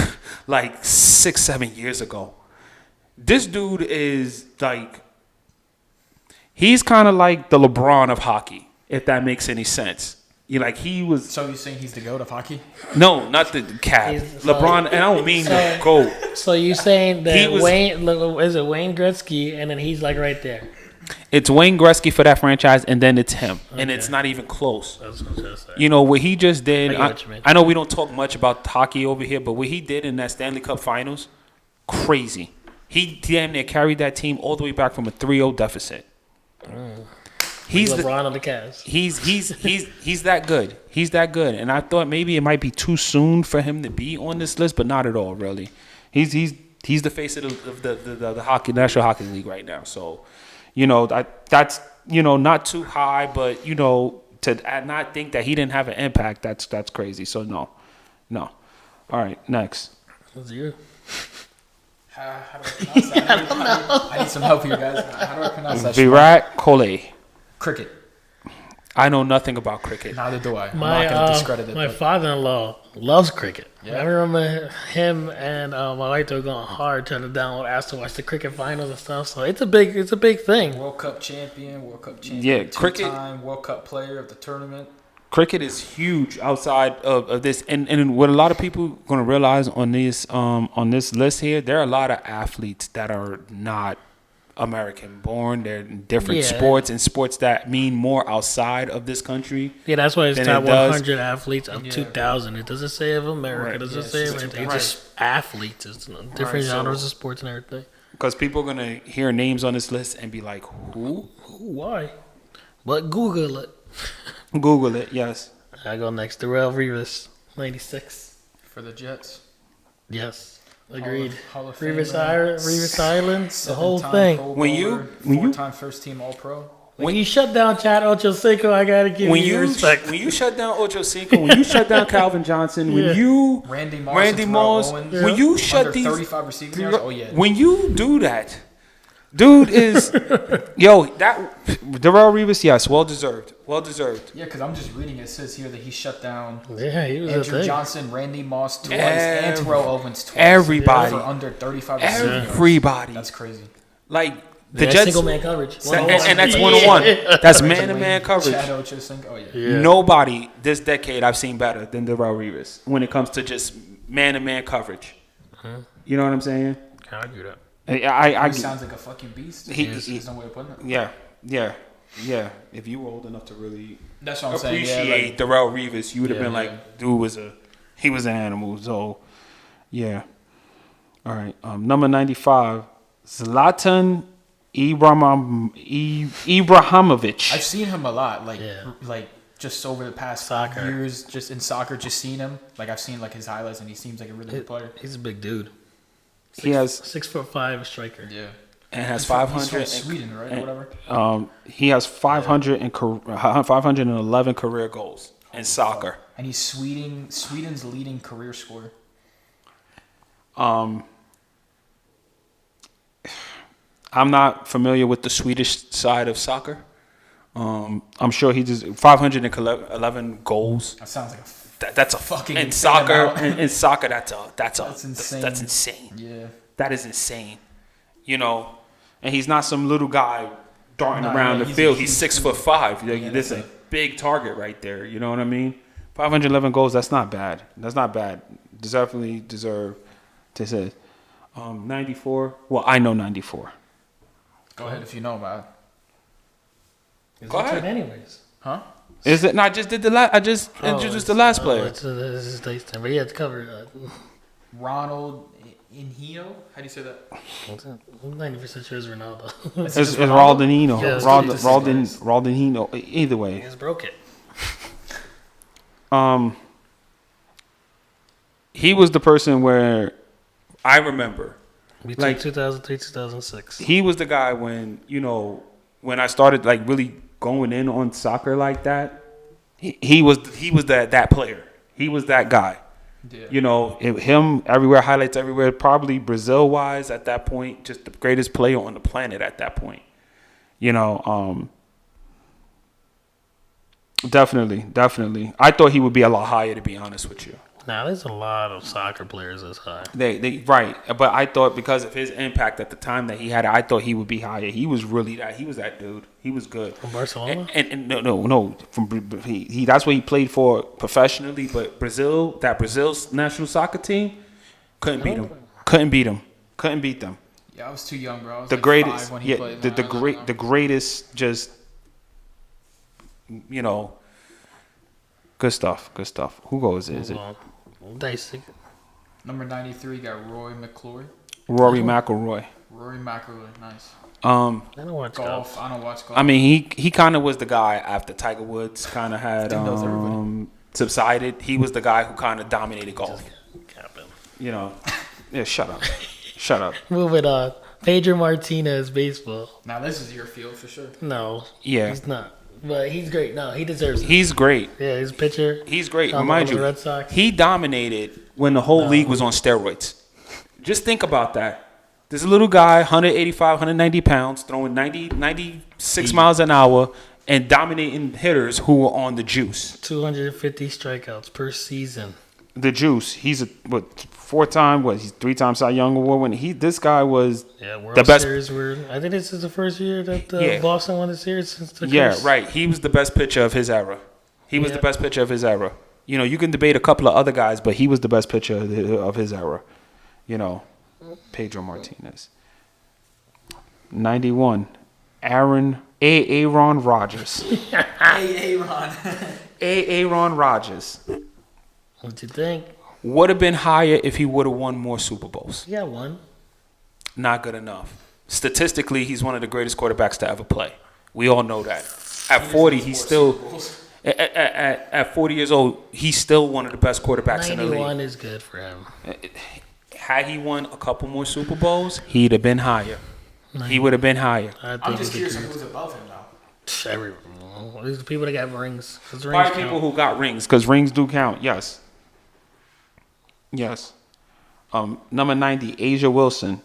like 6-7 years ago. This dude is like, he's kind of like the LeBron of hockey, if that makes any sense. So you're saying he's the GOAT of hockey? No, not the Cap. LeBron, and I don't mean the GOAT. So you're saying that Wayne Gretzky, and then he's like right there. It's Wayne Gretzky for that franchise, and then it's him, and it's not even close. I was gonna say. What he just did. I know we don't talk much about hockey over here, but what he did in that Stanley Cup Finals, crazy. He damn near carried that team all the way back from a 3-0 deficit. He's LeBron on the Cavs. He's that good. He's that good, and I thought maybe it might be too soon for him to be on this list, but not at all, really. He's He's the face of the hockey National Hockey League right now. So, that's not too high, but to not think that he didn't have an impact, that's crazy. So no. All right, next. What's you? How do I pronounce that? I need some help here, guys. How do I pronounce that? Virat Kohli. Cricket. I know nothing about cricket. Neither do I. I'm My not going to discredit it. my but- father-in-law loves cricket. Yeah. I remember him and my wife were going hard trying to download apps to watch the cricket finals and stuff. So it's a big thing. World Cup champion. Yeah, cricket- Two-time World Cup player of the tournament. Cricket is huge outside of this, and what a lot of people going to realize on this list here, there are a lot of athletes that are not American born. They're in different sports and sports that mean more outside of this country. Yeah, that's why it's than top it does. 100 athletes of 2000. It doesn't say of America. Right. It doesn't Yeah, say it's of anything. right. It's just athletes. It's different Right, so- genres of sports and everything. Because people are going to hear names on this list and be like, who? Why? But Google it. Google it, yes. I go next. Darrell Rivas, 96. For the Jets. Yes, agreed. Hall of Rivas Famer. Island, the whole Seven-time thing. Pro When you- Bowler, when you- four-time first-team All-Pro. When you shut down Chad Ochocinco, I gotta give When you you respect. when you shut down Ocho Cinco, when you shut down Calvin Johnson, when Yeah. you Randy Moss. Randy and Terrell Moss, Owens, when you shut under these 35 receiving yards. Oh yeah. when you do that, dude is that Darrell Rivas, yes, well deserved. Yeah, because I'm just reading. It says here that he shut down Yeah, he was a Andrew thing. Johnson, Randy Moss twice, and Terrell Owens twice. Everybody. For under 35 receiving yards. Everybody. That's crazy. Like the Yeah, Jets, single man coverage. and that's Yeah. 101. That's man-to-man coverage. Chad Ochocinco. Oh yeah. Yeah. Nobody this decade I've seen better than Darrell Rivas when it comes to just man-to-man coverage. You know what I'm saying? Can't argue that. I He sounds like a fucking beast. He- There's no way of putting it. yeah. If you were old enough to really That's what I'm saying. appreciate Yeah, Darrell Rivas, you would have Yeah, been like, yeah. dude was an animal. So, yeah. All right. Number 95, Zlatan Ibrahimovic. I've seen him a lot. Yeah. Like just over the past Soccer. years, just in soccer, just seen him. Like I've seen like his highlights, and he seems like a really good player. He's a big dude. He has 6'5" striker. Yeah. and has He's 500. from Sweden, right, or whatever. He has 511 career goals in soccer. And he's Sweden's leading career scorer. I'm not familiar with the Swedish side of soccer. I'm sure he just 511 goals. That sounds like a That's a fucking in insane soccer. amount. In soccer, that's insane. That's insane. yeah. That is insane. And he's not some little guy darting Nah, around yeah, the he's- field. he's- He's 6'5". Yeah, This is a that's big target right there. You know what I mean? 511 goals. That's not bad. Definitely deserve to say. 94. Well, I know 94. Go ahead if you know about it. It's Go his ahead. turn anyways. Huh? Is it? No, I just did the last. I just introduced the last player. It's his day's turn. But yeah, it's covered. Ronald Inhio? How do you say that? I'm 90% sure it's Ronaldo. It's Ronaldinho. Yeah, it's Ronaldinho. Either way. He just broke it. He was the person where I remember. Between Like- 2003 2006. He was the guy when I started like really going in on soccer like that. He was that player. He was that guy. Yeah. Him everywhere, highlights everywhere. Probably Brazil wise at that point, just the greatest player on the planet at that point. Definitely. I thought he would be a lot higher, to be honest with you. Now, there's a lot of soccer players this high. They right, but I thought because of his impact at the time that he had, I thought he would be higher. He was really that. He was that dude. He was good. From Barcelona? And no. He that's what he played for professionally. But Brazil's national soccer team couldn't beat him. Couldn't beat them. Yeah, I was too young, bro. I was The like greatest. 5 when he Yeah, played. the greatest. Just good stuff. Who goes? Is it Dicey. Number 93 got Rory McIlroy. Rory McIlroy? Rory McIlroy, nice. I don't watch golf. Golf. I don't watch golf. I mean, he kind of was the guy after Tiger Woods kind of had Dude knows everybody. subsided. He was the guy who kind of dominated golf. Capping. Yeah, shut up. Shut up. Moving on. Pedro Martinez, baseball. Now this is your field for sure. No. Yeah. He's not. But he's great. No, he deserves it. He's great. Yeah, he's a pitcher. He's great. On Remind the you, Red Sox. he dominated when the whole league was on steroids. Just think about that. This little guy, 185, 190 pounds, throwing 96 miles an hour and dominating hitters who were on the juice. 250 strikeouts per season. The juice. He's a he's 3-time Cy Young Award winner. This guy was World the best. Series I think this is the first year that Yeah. Boston won the series since the curse. Right. He was the best pitcher of his era. He was the best pitcher of his era. You know, you can debate a couple of other guys, but he was the best pitcher of his era. You know, Pedro Martinez. 91. Aaron Rodgers. Aaron Rodgers. What you think? Would have been higher if he would have won more Super Bowls. Yeah, one. Not good enough. Statistically, he's one of the greatest quarterbacks to ever play. We all know that. At 40, he's still at 40 years old, he's still one of the best quarterbacks in the league. 91 is good for him. Had he won a couple more Super Bowls, he'd have been higher. He would have been higher. I'm just curious who's above him now. These are people that got rings. Probably people who got rings, because rings do count. Yes. Number 90, Asia Wilson.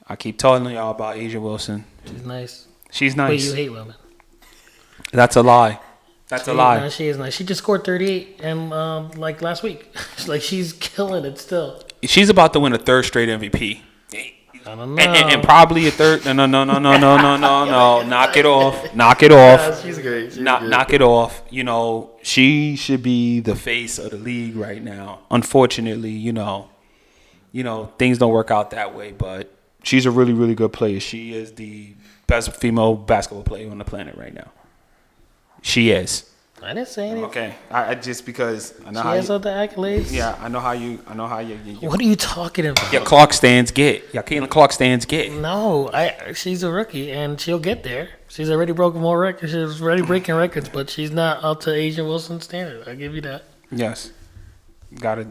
I keep telling y'all about Asia Wilson. She's nice. She's nice. But you hate women. That's a lie. That's a lie. No, she is nice. She just scored 38 and like last week. Like she's killing it still. She's about to win a third straight MVP. I don't know. And probably a third. No. Knock it off. Knock it off. Yeah, she's great. Knock it off. You know, she should be the face of the league right now. Unfortunately, you know, things don't work out that way, but she's a really, really good player. She is the best female basketball player on the planet right now. She is. I didn't say anything. Okay. I just because I know She how has you, other accolades. yeah, I know how you What are you talking about? your Clark stands get. Your Caitlin Clark stands get. No, she's a rookie and she'll get there. She's already broken more records. She's already breaking records, but she's not up to Asia Wilson standard. I'll give you that. Yes. Got it.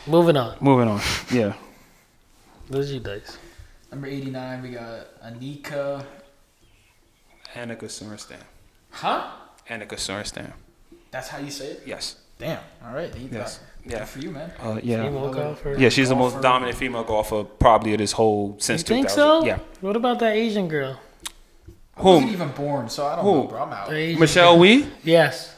Moving on. Yeah. Those are you dice. Number 89, we got Annika. Annika Sorenstam. Huh? Annika Sorenstam. That's how you say it? Yes. Damn. All right. Yes. Yeah. Good for you, man. Yeah. Female golfer. Yeah, she's the most dominant female golfer probably of this whole since You think 2000. so? Yeah. What about that Asian girl? I wasn't even born, so I don't know, bro. I'm out. The Asian Michelle girl. Wee? Yes.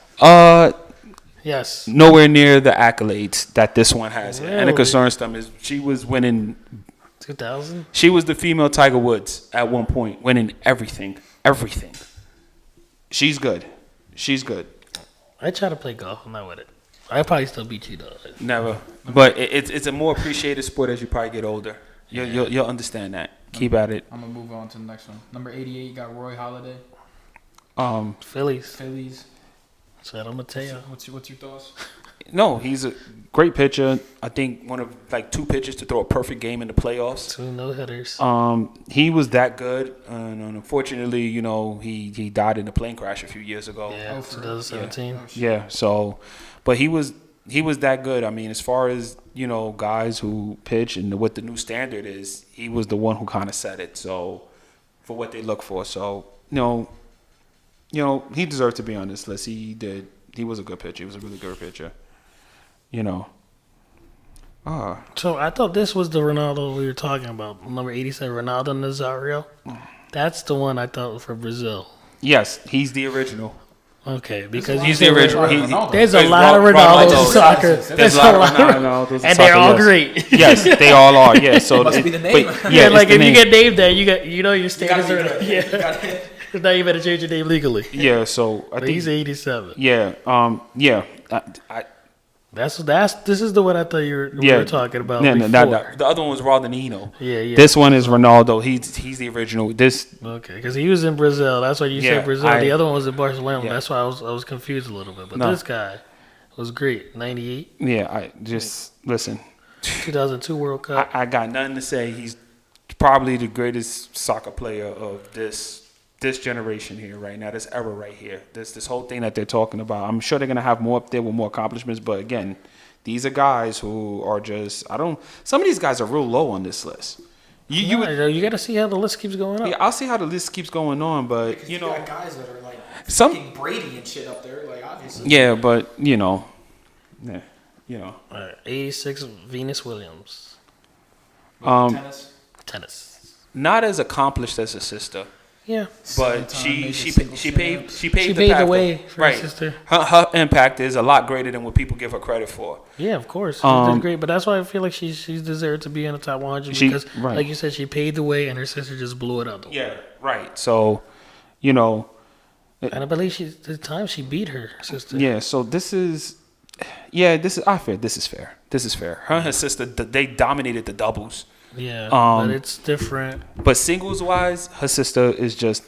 Yes. Nowhere near the accolades that this one has. Really? Annika Sorenstam she was winning. 2000. She was the female Tiger Woods at one point, winning everything. She's good. I try to play golf. I'm not with it. I probably still beat you though. Never. But it's a more appreciated sport as you probably get older. You'll understand that. Keep at it. I'm gonna move on to the next one. Number 88, you got Roy Halladay. Phillies. Shadow Mateo. What's your thoughts? No, he's a great pitcher. I think one of like two pitchers to throw a perfect game in the playoffs. 2 no-hitters. He was that good, and unfortunately, you know, he died in a plane crash a few years ago. Yeah, 2017. Yeah. So, but he was that good. I mean, as far as you know, guys who pitch and what the new standard is, he was the one who kind of set it. So, for what they look for, so you know, he deserved to be on this list. He did. He was a good pitcher. He was a really good pitcher. You know. So I thought this was the Ronaldo we were talking about. Number 87, Ronaldo Nazario. That's the one I thought was for Brazil. Yes, he's the original. Okay, because He's the original. there's a lot of Ronaldos in soccer. There's a lot of Ronaldos, and they're all great. Yes, they all are. Yeah, so Must be the name. Yeah, like if you you get named that, you know your status. You gotta Are, be good. yeah. Now you better change your name legally. Yeah, so I But think he's 87. yeah, This is the one I thought we were talking about before. The other one was Ronaldinho. Yeah. This one is Ronaldo. He's the original. Okay, because he was in Brazil. That's why you Yeah, said Brazil. The other one was in Barcelona. Yeah. That's why I was confused a little bit. But No. this guy was great. 98, Yeah, I just listen. 2002 World Cup. I got nothing to say. He's probably the greatest soccer player of this generation here right now, this era right here, this whole thing that they're talking about. I'm sure they're gonna have more up there with more accomplishments, but again, these are guys who are just some of these guys are real low on this list. You got to see how the list keeps going up. Yeah, I'll see how the list keeps going on, but You got guys that are like some fucking Brady and shit up there, like obviously. yeah, but yeah, All right, 86 Venus Williams. Tennis. not as accomplished as her sister. Yeah. But Seven-time she major paved She the paved path the way for her right. sister. Her impact is a lot greater than what people give her credit for. Yeah, of course. She did great, but that's why I feel like she's deserved to be in the top 100 because, right. like you said, she paved the way and her sister just blew it out the way. Yeah, right. So, you know, And I believe the time she beat her sister. yeah. So this is fair. This is fair. Her and her sister, they dominated the doubles. Yeah, but it's different. But singles wise, her sister is just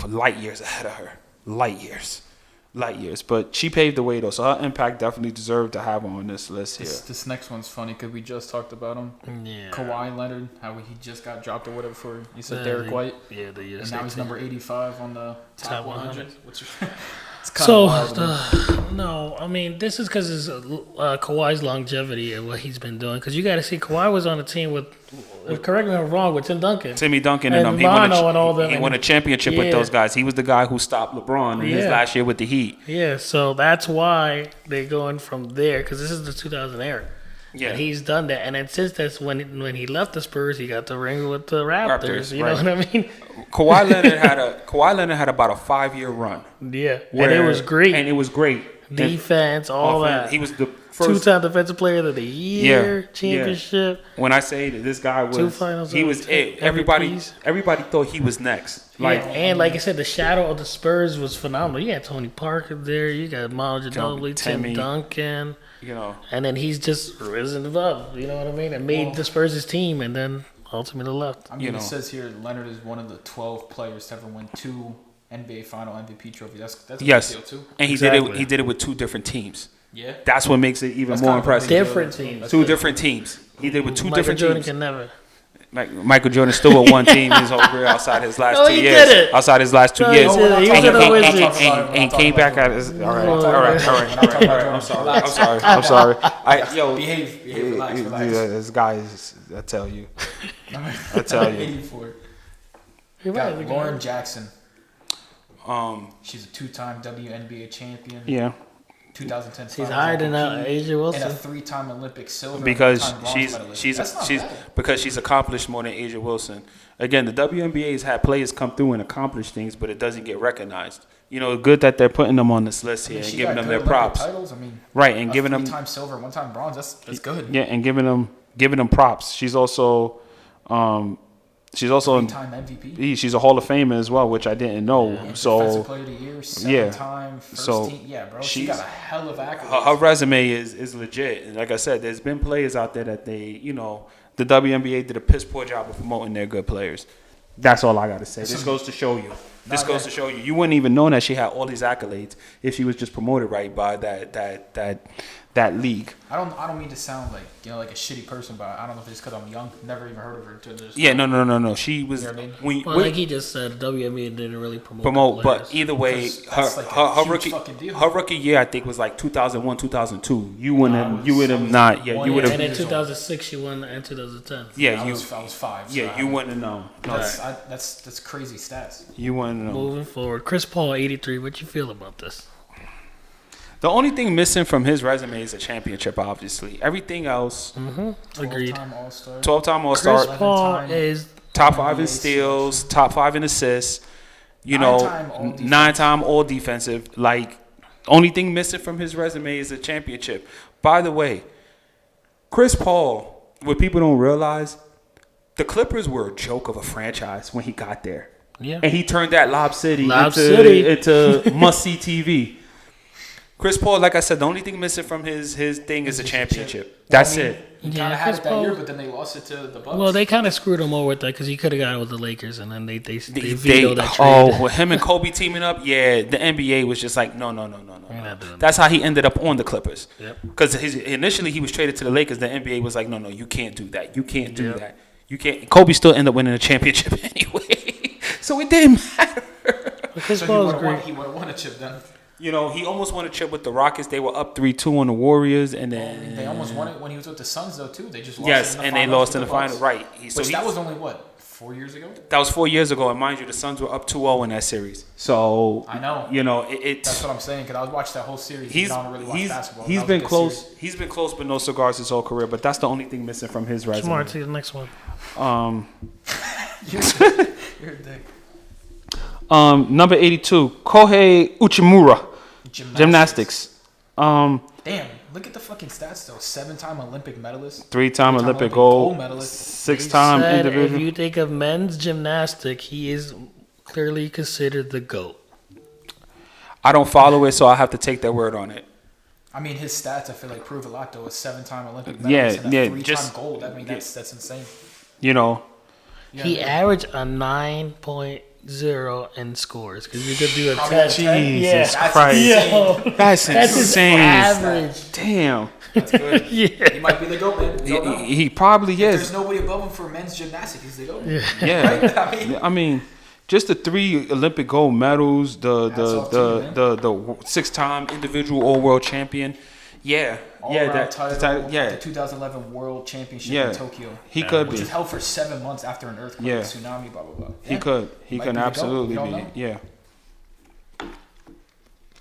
light years ahead of her. Light years. But she paved the way though, so her impact definitely deserved to have her on this list here. This next one's funny because we just talked about him. Yeah. Kawhi Leonard, how he just got dropped or whatever for you said Derek White. Yeah, And now he's number 85 on the top 100. It's kind So, of wild. no, I mean, this is because it's Kawhi's longevity and what he's been doing. Because you got to see, Kawhi was on a team with, correct me if I'm wrong, with Tim Duncan. Timmy Duncan And and He won a championship with Yeah. those guys. He was the guy who stopped LeBron in his Yeah. last year with the Heat. Yeah, so that's why they're going from there. Because this is the 2000 era. Yeah. And he's done that. And then since that's when he left the Spurs, he got the ring with the Raptors. You right. know what I mean? Kawhi Leonard had about a 5-year run. Yeah. And it was great. And it was great. Defense, all Offense. that. He was the first. 2-time defensive player of the year, Yeah, championship. When I say that this guy was, 2 finals he was it. MVPs. Everybody thought he was next. Like, and like I said, the shadow of the Spurs was phenomenal. You got Tony Parker there, you got Miles Ginobili, Tim Timmy. Duncan, you know, and then he's just risen above. You know what I mean? And made the Spurs his team, and then ultimately left. I mean, it says here Leonard is one of the 12 players to ever win 2 NBA Final MVP trophies. That's a yes, big deal too. and Exactly. he did it with 2 different teams. Yeah. That's what makes it even That's more kind of a big impressive. deal. Different teams. 2 different teams. He did it with 2 Michael different Jordan teams. can never. Michael Jordan still with one team his whole career outside his last No, 2 he years. did it. Outside his last 2 No, years. he did it. He was in the Wizards. And came back at his. All right. I'm sorry. Behave, relax. This guy is. I tell you. 84. He Got was. Lauren Jackson. She's a 2-time WNBA champion. Yeah. 2010. She's Finals higher than MVP, Asia and a Wilson. 3-time Olympic silver. Because and 3-time bronze medalist. That's not bad. because she's accomplished more than Asia Wilson. Again, the WNBA's had players come through and accomplish things, but it doesn't get recognized. You know, good that they're putting them on this list here and She giving got them their good Olympic props. Titles. I mean, Right, and giving them 3-time silver, 1-time bronze. That's good. yeah, and giving them props. She's also in 3-time MVP. she's a Hall of Famer as well, which I didn't know. Defensive So player of the year, yeah. 7-time first So team. Yeah, bro. she's- She got a hell of accolades. her resume is legit. And like I said, there's been players out there that the WNBA did a piss poor job of promoting their good players. That's all I got to say. This goes to show you. You wouldn't even know that she had all these accolades if she was just promoted right by that league. I don't mean to sound like like a shitty person, but I don't know if it's because I'm young. Never even heard of her until this. Yeah, no. She was You know what I mean? Well, like he just said, WNBA didn't really promote. promote, players. but either way, That's like a her huge rookie fucking deal. her rookie year I think was like 2001, 2002. You would I have was not. Yeah, one you would year And have. in 2006, she won, and 2010. Yeah, I you. was 5. Yeah, you wouldn't have known. No, That's crazy stats. you wouldn't know. Moving forward, Chris Paul, 83. What you feel about this? The only thing missing from his resume is a championship, obviously. Everything else, Agreed. 12-time All-Star. 12-time Chris All-Star, Paul 11-time is top 5 in steals, top 5 in assists, 9-time All-Defensive. 9-time All-Defensive. Like, only thing missing from his resume is a championship. By the way, Chris Paul, what people don't realize, the Clippers were a joke of a franchise when he got there. Yeah. And he turned that Lob City City. into must-see TV. Chris Paul, like I said, the only thing missing from his thing is a championship. That's it. He Yeah, kind of had Chris it that Paul- year, but then they lost it to the Bucks. Well, they kind of screwed him over with that because he could have got it with the Lakers, and then they vetoed that trade. Oh, with him and Kobe teaming up, yeah, the NBA was just like, no. not doing That's how he ended up on the Clippers. Yep. Because initially he was traded to the Lakers. The NBA was like, no, you can't do that. You can't do Yep. that. You can't. Kobe still ended up winning a championship anyway, so it didn't matter. But Chris so Paul is great. he would have won a chip then. You know, he almost won a chip with the Rockets. They were up 3-2 on the Warriors, and then They almost won it when he was with the Suns, though, too. They just lost. yes, in the and they finals lost with in the Bucks. final. Right. That was only what 4 years ago. That was 4 years ago, and mind you, the Suns were up 2-0 in that series. So I know. You know, That's what I'm saying. Because I was watching that whole series. I don't really watch basketball. He's That was a been good close. series. He's been close, but no cigars his whole career. But that's the only thing missing from his resume. Smart to the next one. You're a dick. Number 82, Kohei Uchimura, gymnastics. Damn, look at the fucking stats though. 7-time Olympic medalist. 3-time Olympic gold medalist. 6-time Said individual. if you think of men's gymnastic, he is clearly considered the GOAT. I don't follow it, so I have to take their word on it. I mean, his stats I feel like prove a lot though. A 7-time Olympic Yeah, medalist and a yeah, 3-time just- gold. I mean, that's insane. You know, Yeah, He man. averaged a 9.0 in scores because you could do a Probably 10. a 10. Jesus That's Christ. insane. Yo, that's that's his insane. average. Damn. That's good. Yeah. He might be the GOAT, man. We don't know. He probably There's is. nobody above him for men's gymnastics. He's the GOAT. Yeah. I mean, just the 3 Olympic gold medals, Hats off to you, the 6-time individual all-world champion. Yeah. All-around That title yeah. at the 2011 World Championship Yeah. in Tokyo. He could Which be. is held for 7 months after an earthquake, Yeah. tsunami, blah, blah, blah. He Yeah. could. He Might can be the GOAT. absolutely We don't be. know. Yeah.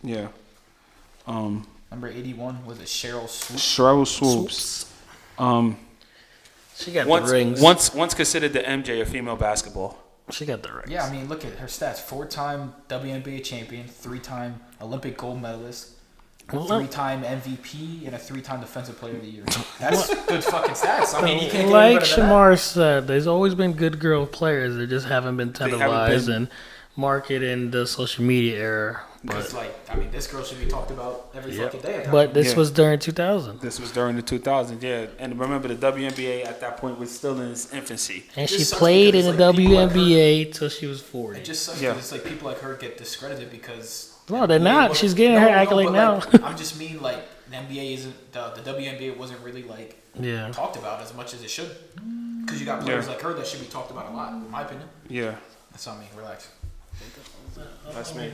Yeah. Number 81 was it Cheryl Swoop? Cheryl Swoops. She got the rings. Once considered the MJ of female basketball. She got the rings. Yeah, I mean, look at her stats. 4-time WNBA champion, 3-time Olympic gold medalist, 3-time MVP, and a 3-time Defensive Player of the Year. That's good fucking stats. I mean, you can't get any Like better than that. Shamar said, there's always been good girl players. They just haven't been haven't televised been- and marketed in the social media era. Because, But, I mean, this girl should be talked about every fucking day. but this Yeah. was during 2000. This was during the 2000s, yeah. And remember, the WNBA at that point was still in its infancy. And It she just sucks played in because the it's like people like WNBA till she was 40. It just sucks Yeah. because it's like people like her get discredited because. No, they're not. wasn't- She's getting her accolade but, now. like, I'm just mean like the NBA isn't the WNBA wasn't really like Yeah. talked about as much as it should because you got players like her that should be talked about a lot, in my opinion. Yeah, That's on me. Relax. that's me.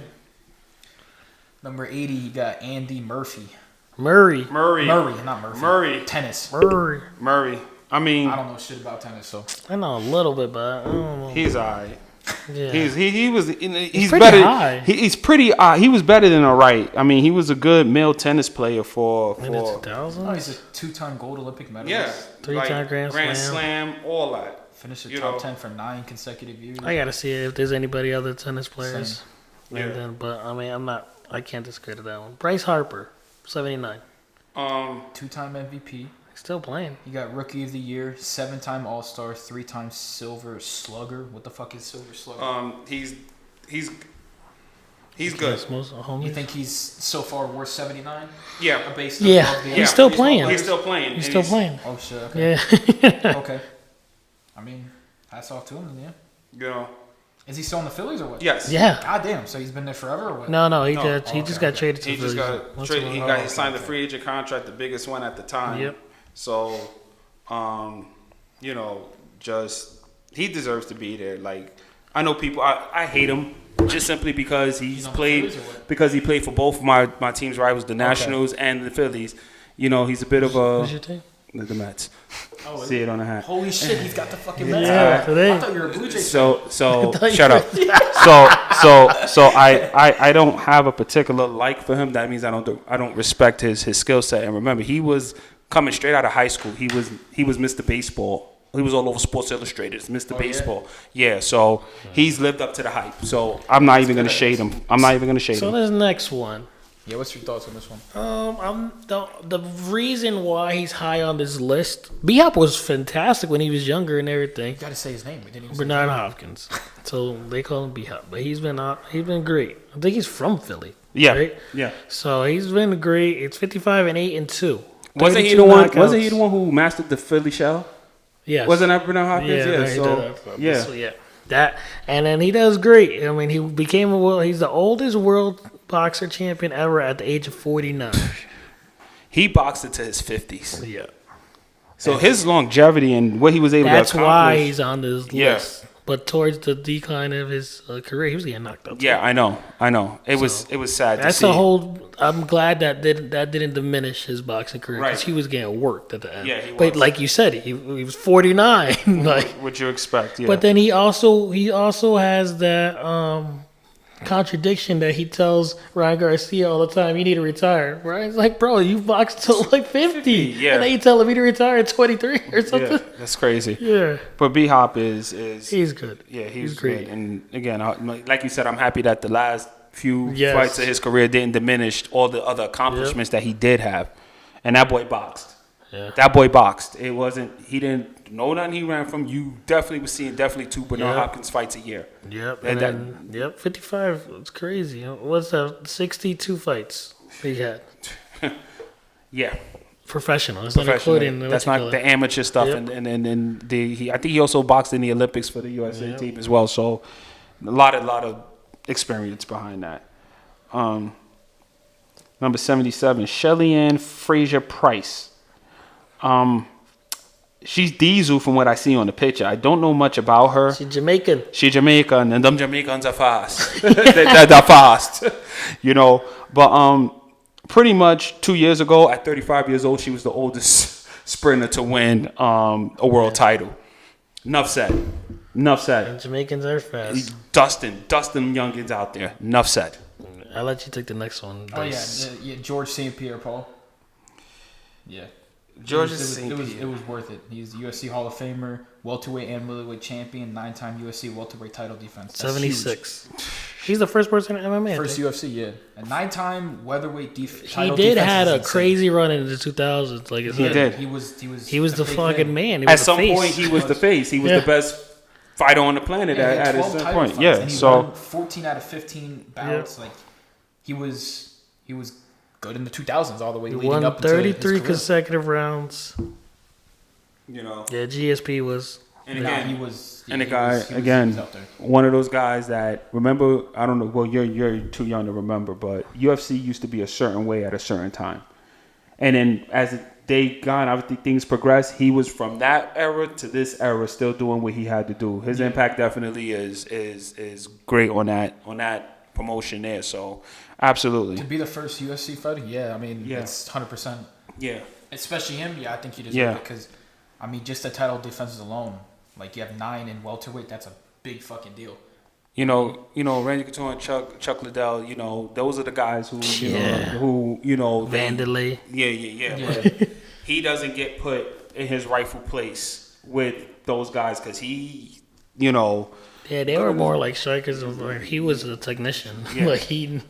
Number 80, you got Andy Murphy. Murray. Murray. Not Murphy. Murray. Tennis. Murray. Murray. I mean, I don't know shit about tennis, so I know a little bit, but I don't know. he's alright. Yeah. He's pretty better. high. He's pretty. He was better than alright. I mean, he was a good male tennis player for. in the 2000s? oh, he's a 2-time gold Olympic medalist. Yeah, Three-time Grand Slam. Slam, all that. Finished the You top know. 10 for 9 consecutive years. I gotta see if there's anybody other tennis players. Same. And Yeah. then, but I mean, I can't discredit that one. Bryce Harper, 79. 2-time MVP. Still playing. You got Rookie of the Year, 7-time All-Star, 3-time Silver Slugger. What the fuck is Silver Slugger? He's good. Most You homies. think he's so far worth 79? Yeah, Based Yeah, above the he's still baseball playing. players? he's still playing. He's and still playing. Oh shit. Okay. Yeah. Okay. I mean, hats off to him. Then, yeah. You know, Is he still in the Phillies or what? yes. Yeah. God damn. So he's been there forever or what? No, he No. got he just got traded to He the just Phillies. got Once traded. in a He while. got he signed the free agent contract, the biggest one at the time. Yep. So, you know, just he deserves to be there. Like, I know people. I hate him just simply because he's on the played Phillies or what? because he played for both my team's rivals, the Nationals and the Phillies. You know, he's a bit of Who's a your team? the Mets. Oh, See it on the hat. Holy shit, he's got the fucking Mets. Yeah, hat. today. I thought you were a Blue Jays. So thought you shut were- up. So I don't have a particular like for him. That means I don't respect his skill set. And remember, he was coming straight out of high school. He was Mr. Baseball. He was all over Sports Illustrated. It's Mr. yeah? Baseball. Yeah. So he's lived up to the hype. So I'm not even gonna shade him. So this next one. Yeah, what's your thoughts on this one? I'm the reason why he's high on this list. B-Hop was fantastic when he was younger and everything. You gotta say his name. We didn't even say Bernard Hopkins. So they call him B-Hop, but he's been great. I think he's from Philly. Yeah. Right? Yeah. So he's been great. It's 55-8-2. Wasn't he 32 the one? knockouts. Wasn't he the one who mastered the Philly shell? Yes. Wasn't that Bernard Hopkins? Yeah, Yeah. he did So that. yeah. So, yeah. That and then he does great. I mean, he became he's the oldest world boxer champion ever at the age of 49. He boxed into his 50s. Yeah. So his longevity and what he was able That's to accomplish. why he's on this Yeah. list. But towards the decline of his career, he was getting knocked out. Yeah, I know. It was sad to see. That's a whole. I'm glad that didn't diminish his boxing career because Right. he was getting worked at the end. Yeah, he But was. like you said, he was 49. Like, What you expect? Yeah. but then he also has that contradiction that he tells Ryan Garcia all the time. You need to retire. Ryan's like, bro, you boxed till like 50. Yeah. And then you tell him he need to retire at 23 or something. yeah, that's crazy. Yeah. But B Hop is He's good. yeah, he's great. great. And again, like you said, I'm happy that the last few Yes. fights of his career didn't diminish all the other accomplishments that he did have. And that boy boxed. Yeah. That boy boxed. It wasn't. He didn't know nothing he ran from. You definitely was seeing 2 Bernard Yep. Hopkins fights a year. Yep. And And then, 55. It's crazy. What's that? 62 fights he had. Yeah, Professional. That's not professional. including That's not the amateur stuff. Yep. And I think he also boxed in the Olympics for the USA Yep. team as well. So a lot of experience behind that. Number 77, Shelly-Ann Fraser-Price. She's Diesel from what I see on the picture. I don't know much about her. She's Jamaican. She's Jamaican, and them Jamaicans are fast. They're fast, you know. But pretty much 2 years ago, at 35 years old, she was the oldest sprinter to win a world title. Enough said. And Jamaicans are fast. Dustin youngins out there. Enough said. I'll let you take the next one. Oh yeah, George St. Pierre Paul. Yeah. George it was worth it. He's UFC Hall of Famer, welterweight and middleweight champion, 9-time UFC welterweight title defense. That's 76. He's the first person in MMA. huge. First UFC, yeah. A 9-time welterweight He title did defense. had is a insane. crazy run in the 2000s. Like I He said. did. He was The big fucking man. He was At the some face. point, he was the face. He was Yeah. the best fighter on the planet Yeah, he had at 12 a title point. fights, Yeah, and he so won 14 out of 15 bouts. Like he was good in the 2000s all the way He leading won up into his 33 career. consecutive rounds. you know. Yeah, GSP was. And Nah, again, he was. and the he guy was again, out there. one of those guys that remember. I don't know. Well, you're too young to remember, but UFC used to be a certain way at a certain time, and then as they gone, obviously things progressed. He was from that era to this era, still doing what he had to do. His impact definitely is great on that promotion there. So, absolutely, To be the first UFC fighter, yeah, I mean, Yeah. it's 100%. yeah, Especially him, yeah, I think he deserves Yeah. it because, I mean, just the title defenses alone, like you have 9 in welterweight, that's a big fucking deal. You know, Randy Couture and Chuck Liddell. You know, those are the guys who they- Vanderlei. Yeah. He doesn't get put in his rightful place with those guys because he, Yeah, they were more like strikers. He was a technician. Yeah. Like he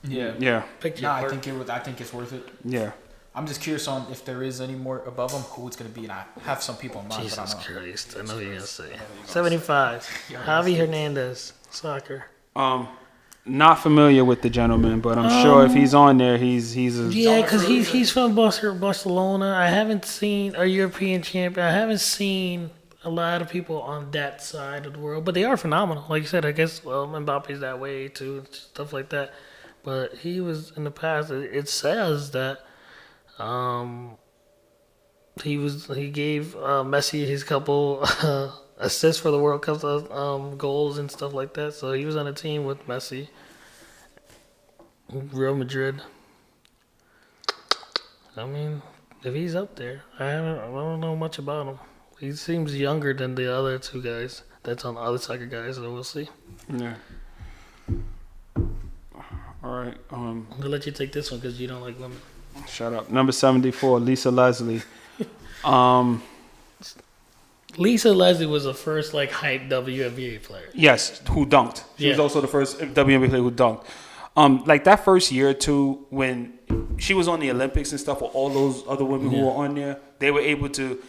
Yeah. picked Nah, your I think it's worth it. yeah. I'm just curious on if there is any more above him, who it's going to be. And I have some people in mind, but I Jesus don't know. Christ. I know what you're going to say. 75. Javi Hernandez. Soccer. Not familiar with the gentleman, but I'm sure if he's on there, he's a Yeah, because he's from Barcelona. I haven't seen a European champion. I haven't seen a lot of people on that side of the world, but they are phenomenal. Like you said, I guess Mbappe's that way too, stuff like that. But he was in the past. It says that he gave Messi his couple assists for the World Cup goals and stuff like that. So he was on a team with Messi, Real Madrid. I mean, if he's up there, I don't know much about him. He seems younger than the other two guys that's on the other soccer guys, so we'll see. yeah. All right. I'm gonna let you take this one because you don't like women. Shut up. Number 74, Lisa Leslie. Lisa Leslie was the first hype WNBA player. Yes, who dunked. She was Yeah. also the first WNBA player who dunked. Like that first year or two when she was on the Olympics and stuff with all those other women who were on there, they were able to.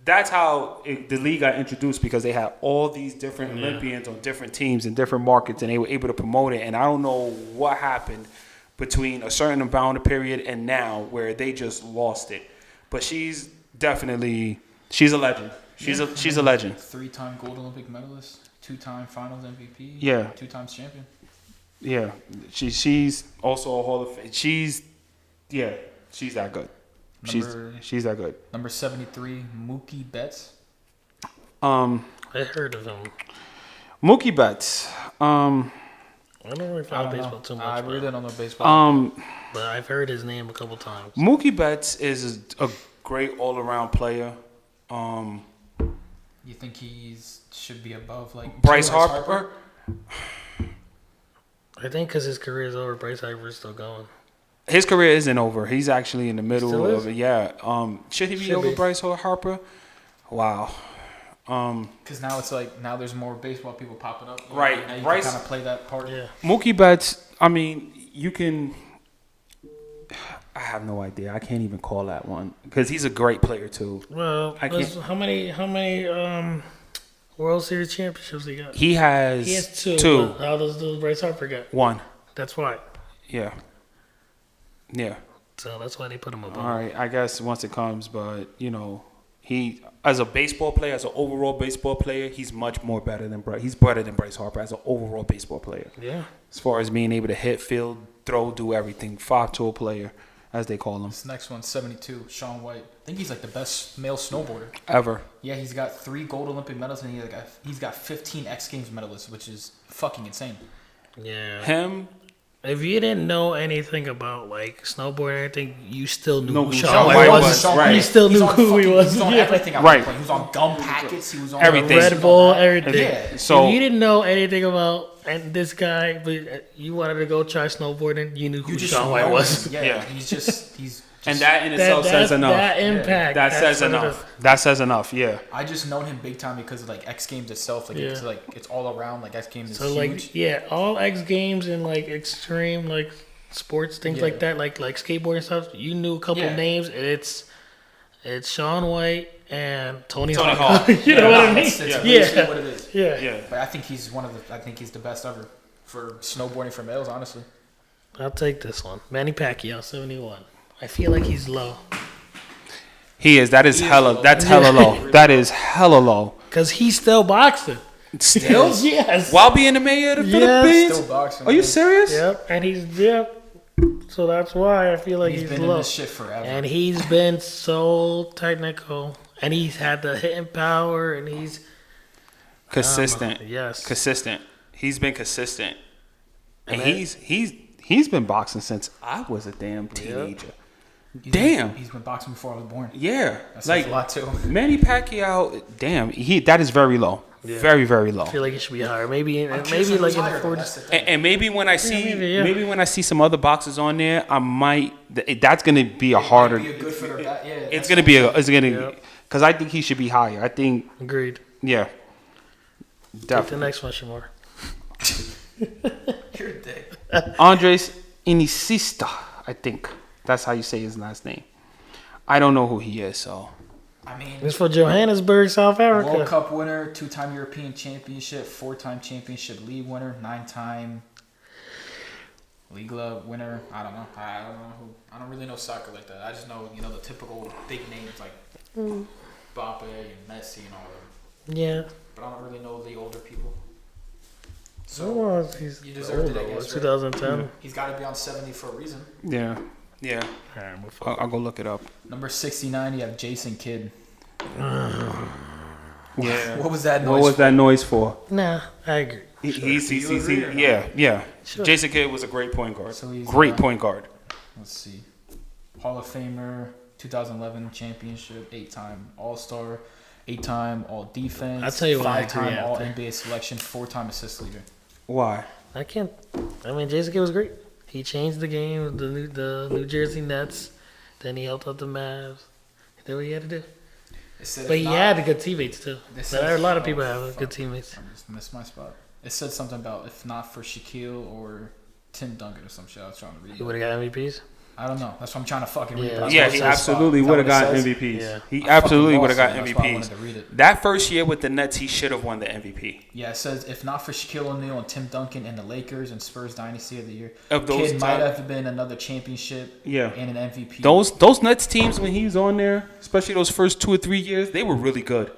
That's how the league got introduced because they had all these different Olympians on different teams in different markets, and they were able to promote it. And I don't know what happened between a certain amount of period and now where they just lost it. But she's definitely a legend. She's a legend. 3-time gold Olympic medalist, 2-time Finals MVP. Yeah. 2 times champion. Yeah, she's also a Hall of Fame. She's that good. She's that good. Number 73, Mookie Betts. I heard of him. Mookie Betts. I don't really I follow don't baseball know. too much. I really don't know baseball. But I've heard his name a couple times. Mookie Betts is a great all-around player. You think should be above like Bryce Harper? I think because his career is over, Bryce Harper's still going. His career isn't over. He's actually in the middle Still of is? it. Yeah. Should he be Should over be. Bryce Harper? Wow. Because now it's like now there's more baseball people popping up. You know, Right. Now you Bryce- can kind of play that part. Yeah. Mookie Betts, I mean, you can. I have no idea. I can't even call that one because he's a great player too. Well, I can't- how many World Series championships he got? He has, He has two. two. But how does Bryce Harper get? One. That's why. Yeah. Yeah. So that's why they put him above. All right. I guess once it comes, but he as a baseball player, as an overall baseball player, he's much more better than Bryce. He's better than Bryce Harper as an overall baseball player. Yeah. As far as being able to hit, field, throw, do everything, 5-tool player, as they call him, This next one's 72, Shaun White. I think he's like the best male snowboarder. ever. Yeah, he's got 3 gold Olympic medals and he's got 15 X Games medalists, which is fucking insane. Yeah. Him. If you didn't know anything about like snowboarding, I think you still knew No, who who Shaun Shaun White White was. was, Shaun right. White. You still He's knew on who he fucking- was. He was on Yeah. everything. Right. He was on gum packets. He was on Everything. Red Bull, everything. Yeah. So if you didn't know anything about this guy, but you wanted to go try snowboarding, you knew who You just Shaun White know was. him. Yeah, Yeah. he's and that in itself says enough. That impact. That that's says what it enough. is. That says enough. Yeah. I just known him big time because of like X Games itself. Like Yeah. it's all around. Like X Games is So huge. like yeah, all X Games and like extreme like sports things Yeah. like that, like skateboarding and stuff. You knew a couple Yeah. names, and it's Shaun White and Tony Tony Hawk. Hawk. You know what I mean? It's Yeah. basically what it is. Yeah. Yeah. But I think he's I think he's the best ever for snowboarding for males. Honestly, I'll take this one. Manny Pacquiao, 71. I feel like he's low He is. That is hella. That's hella low. That is hella low. because he's still boxing. Still. Yes. While being the mayor of the Yes. Philippines. still boxing. Are you serious? Yep. And so that's why I feel like He's he's, been in low. this shit forever. And he's been so technical, and he's had the hitting power, and he's Consistent. yes. Consistent. He's been consistent. And And he's been boxing since I was a damn teenager. He's Damn. he's been boxing before I was born. Yeah. That's Like a lot too. Manny Pacquiao, damn, that is very low. Yeah. Very, very low. I feel like it should be higher. Maybe I'm curious maybe like who's in the higher, though. 40s. That's the thing. And maybe when I see maybe, when I see some other boxes on there, I might that's gonna be a harder. Might be a good fit or bad. Yeah, It's that's- gonna Yeah. because I think he should be higher. I think Agreed. yeah, Take the definitely. next one, Shamar. You're a dick. Andres Inicista, I think that's how you say his last name. I don't know who he is, so I mean, It's for Johannesburg, South World Africa. Cup winner, 2-time European Championship, 4-time Championship League winner, 9-time Liga winner. I don't know. I don't know who. I don't really know soccer like that. I just know the typical big names like Mbappe and Messi and all of them. Yeah. But I don't really know the older people. So So he's you deserved it, I old, guess, right? 2010. he's got to be on 70 for a reason. yeah. I'll go look it up. Number 69, you have Jason Kidd. Yeah. What was that noise? What was that noise for? Nah, I agree. He's You agree or not? yeah. Sure. Jason Kidd was a great point guard. So he's, Great point guard. Let's see. Hall of Famer, 2011 championship, 8-time All-Star, 8-time All-Defense, I'll tell you what I agree 5-time after. All-NBA selection, 4-time assist leader. Why? I can't. I mean, Jason Kidd was great. He changed the game with the New Jersey Nets. Then he helped out the Mavs. He did what he had to do. It said But if he not- had good teammates too. This There are a lot of says- people oh, have fuck. good teammates. I just missed my spot. It said something about if not for Shaquille or Tim Duncan or some shit. I was trying to read He it. would have got MVPs. I don't know. That's what I'm trying to fucking read. Yeah. but I Yeah, was he supposed to say absolutely spot. would have Is that got what it says? MVPs. Yeah. He I absolutely fucking would have got lost it. That's why I wanted MVPs. to read it. That first year with the Nets, he should have won the MVP. Yeah, it says if not for Shaquille O'Neal and Tim Duncan and the Lakers and Spurs dynasty of the year, Of those Kidd might top- have been another championship Yeah. and an MVP. Those Nets teams when he was on there, especially those first 2 or 3 years, they were really good.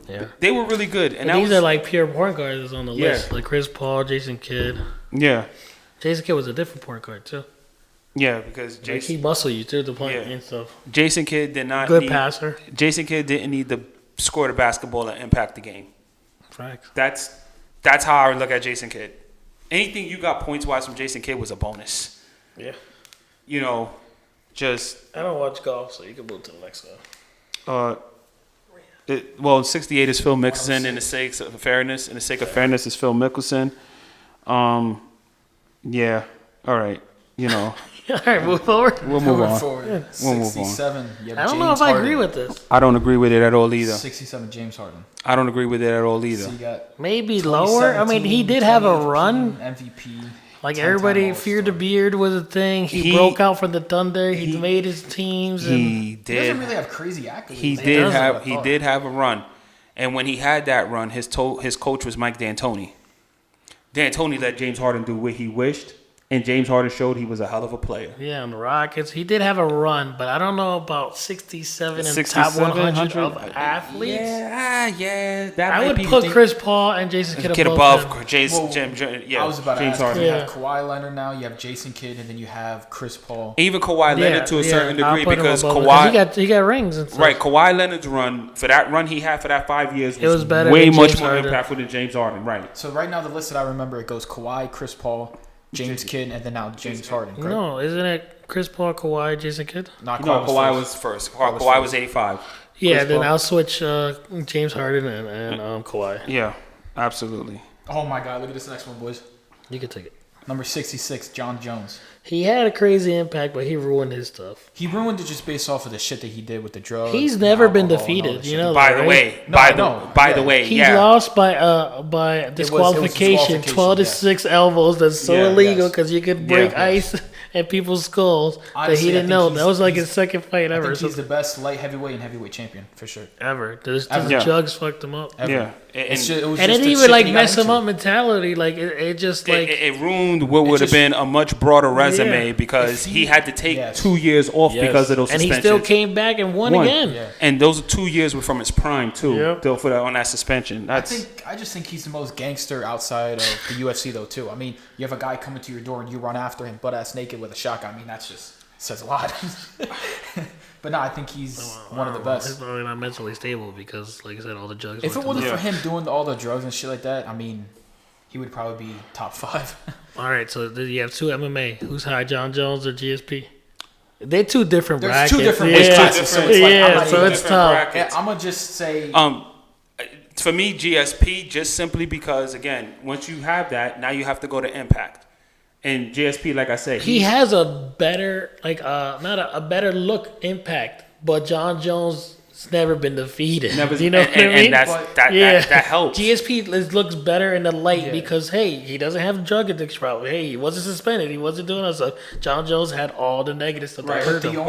Yeah. They were really good, and And that these was are like pure point guards on the Yeah. list. Like Chris Paul, Jason Kidd. yeah, Jason Kidd was a different point guard too. yeah, because Like he muscle you through the point Yeah. and stuff. Jason Kidd did not Good need, passer. Jason Kidd didn't need to score the basketball and impact the game. Facts. That's That's how I look at Jason Kidd. Anything you got points-wise from Jason Kidd was a bonus. Yeah. You know, just... I don't watch golf, so you can move to the next one. 68 is Phil Mickelson in the sake of fairness. In the sake of fairness is Phil Mickelson. Yeah. All right. You know. All right, move forward. We'll move on. Forward. We'll move on. 67. You have I don't James know if I Harden. agree with this. I don't agree with it at all either. 67 James Harden. I don't agree with it at all either. So you got Maybe lower. I mean, he did have a run. MVP. Like 10-time everybody All-Star. feared the beard was a thing. He broke out from the Thunder. He made his teams. And He He doesn't did. really have crazy accolades. He doesn't. did have a run, and when he had that run, his coach was Mike D'Antoni. D'Antoni let James Harden do what he wished, and James Harden showed he was a hell of a player. yeah, on the Rockets, he did have a run, but I don't know about 67 and top 67, 100 of athletes. Yeah. That I might would be put the- Chris Paul and Jason Kidd Kidd above him. above Jason. Well, Yeah, I was about to James ask. Harden. You Yeah. have Kawhi Leonard now. You have Jason Kidd, and then you have Chris Paul. Even Kawhi Leonard to a certain I'll degree put him because above him, Kawhi. he got rings and stuff. Right, Kawhi Leonard's run for that run he had for that 5 years It was better way than much James more Harden. impactful than James Harden. Right. So right now, the list that I remember, it goes Kawhi, Chris Paul, James Kidd, and then now James Harden. Correct? No, isn't it Chris Paul, Kawhi, Jason Kidd? Not No, Kawhi first. was first. Kawhi was Kawhi was first. 85. Yeah, Chris then Paul. I'll switch James Harden and Kawhi. Yeah, absolutely. Oh my God! Look at this next one, boys. You can take it. Number 66, John Jones. He had a crazy impact, but he ruined his stuff. He ruined it just based off of the shit that he did with the drugs. He's and never been alcohol and all defeated, that you shit. know. By that, the right? way, No, by no, the yeah. way, He yeah. lost by disqualification, disqualification, 12 to yeah. 6 elbows. That's so Yeah, illegal yes. because you could break Yeah. ice at people's skulls that Honestly, he I didn't think know. he's- That was like his he's- second fight I ever. think So, he's the best light heavyweight and heavyweight champion for sure. ever. There's Ever. Yeah. drugs fucked him up. Ever. Yeah. It's just, it was And just it the even shit like that he got messed him into. up mentality. Like it just like It ruined what would have just- been a much broader resume Yeah. because If he had to take Yes. 2 years off Yes. because of those and he suspensions. still came back and won Won. again. Yeah. And those 2 years were from his prime too. Yep. Still on that suspension. I just think he's the most gangster outside of the UFC though too. I mean, you have a guy coming to your door and you run after him butt ass naked with a shotgun. I mean, that's just says a lot. But no, I think he's one of the He's best. probably not mentally stable because, like I said, all the drugs. If it worked him wasn't up. for him doing all the drugs and shit like that, I mean, he would probably be top 5. All right, so you have two MMA. Who's high, John Jones or GSP? They're two different There's brackets. two different yeah. weight classes, so it's like, I'm yeah, not so even- it's tough. Yeah, I'm gonna just say For me, GSP, just simply because, again, once you have that, now you have to go to Impact. And GSP, like I said, He has a better, like, not a better look impact, but John Jones has never been defeated. never, you know and, what I mean? and that's, But- that helps. GSP looks better in the light Yeah. because, hey, he doesn't have drug addiction problem. Hey, he wasn't suspended. He wasn't doing that stuff. John Jones had all the negative stuff that Right. hurt the him.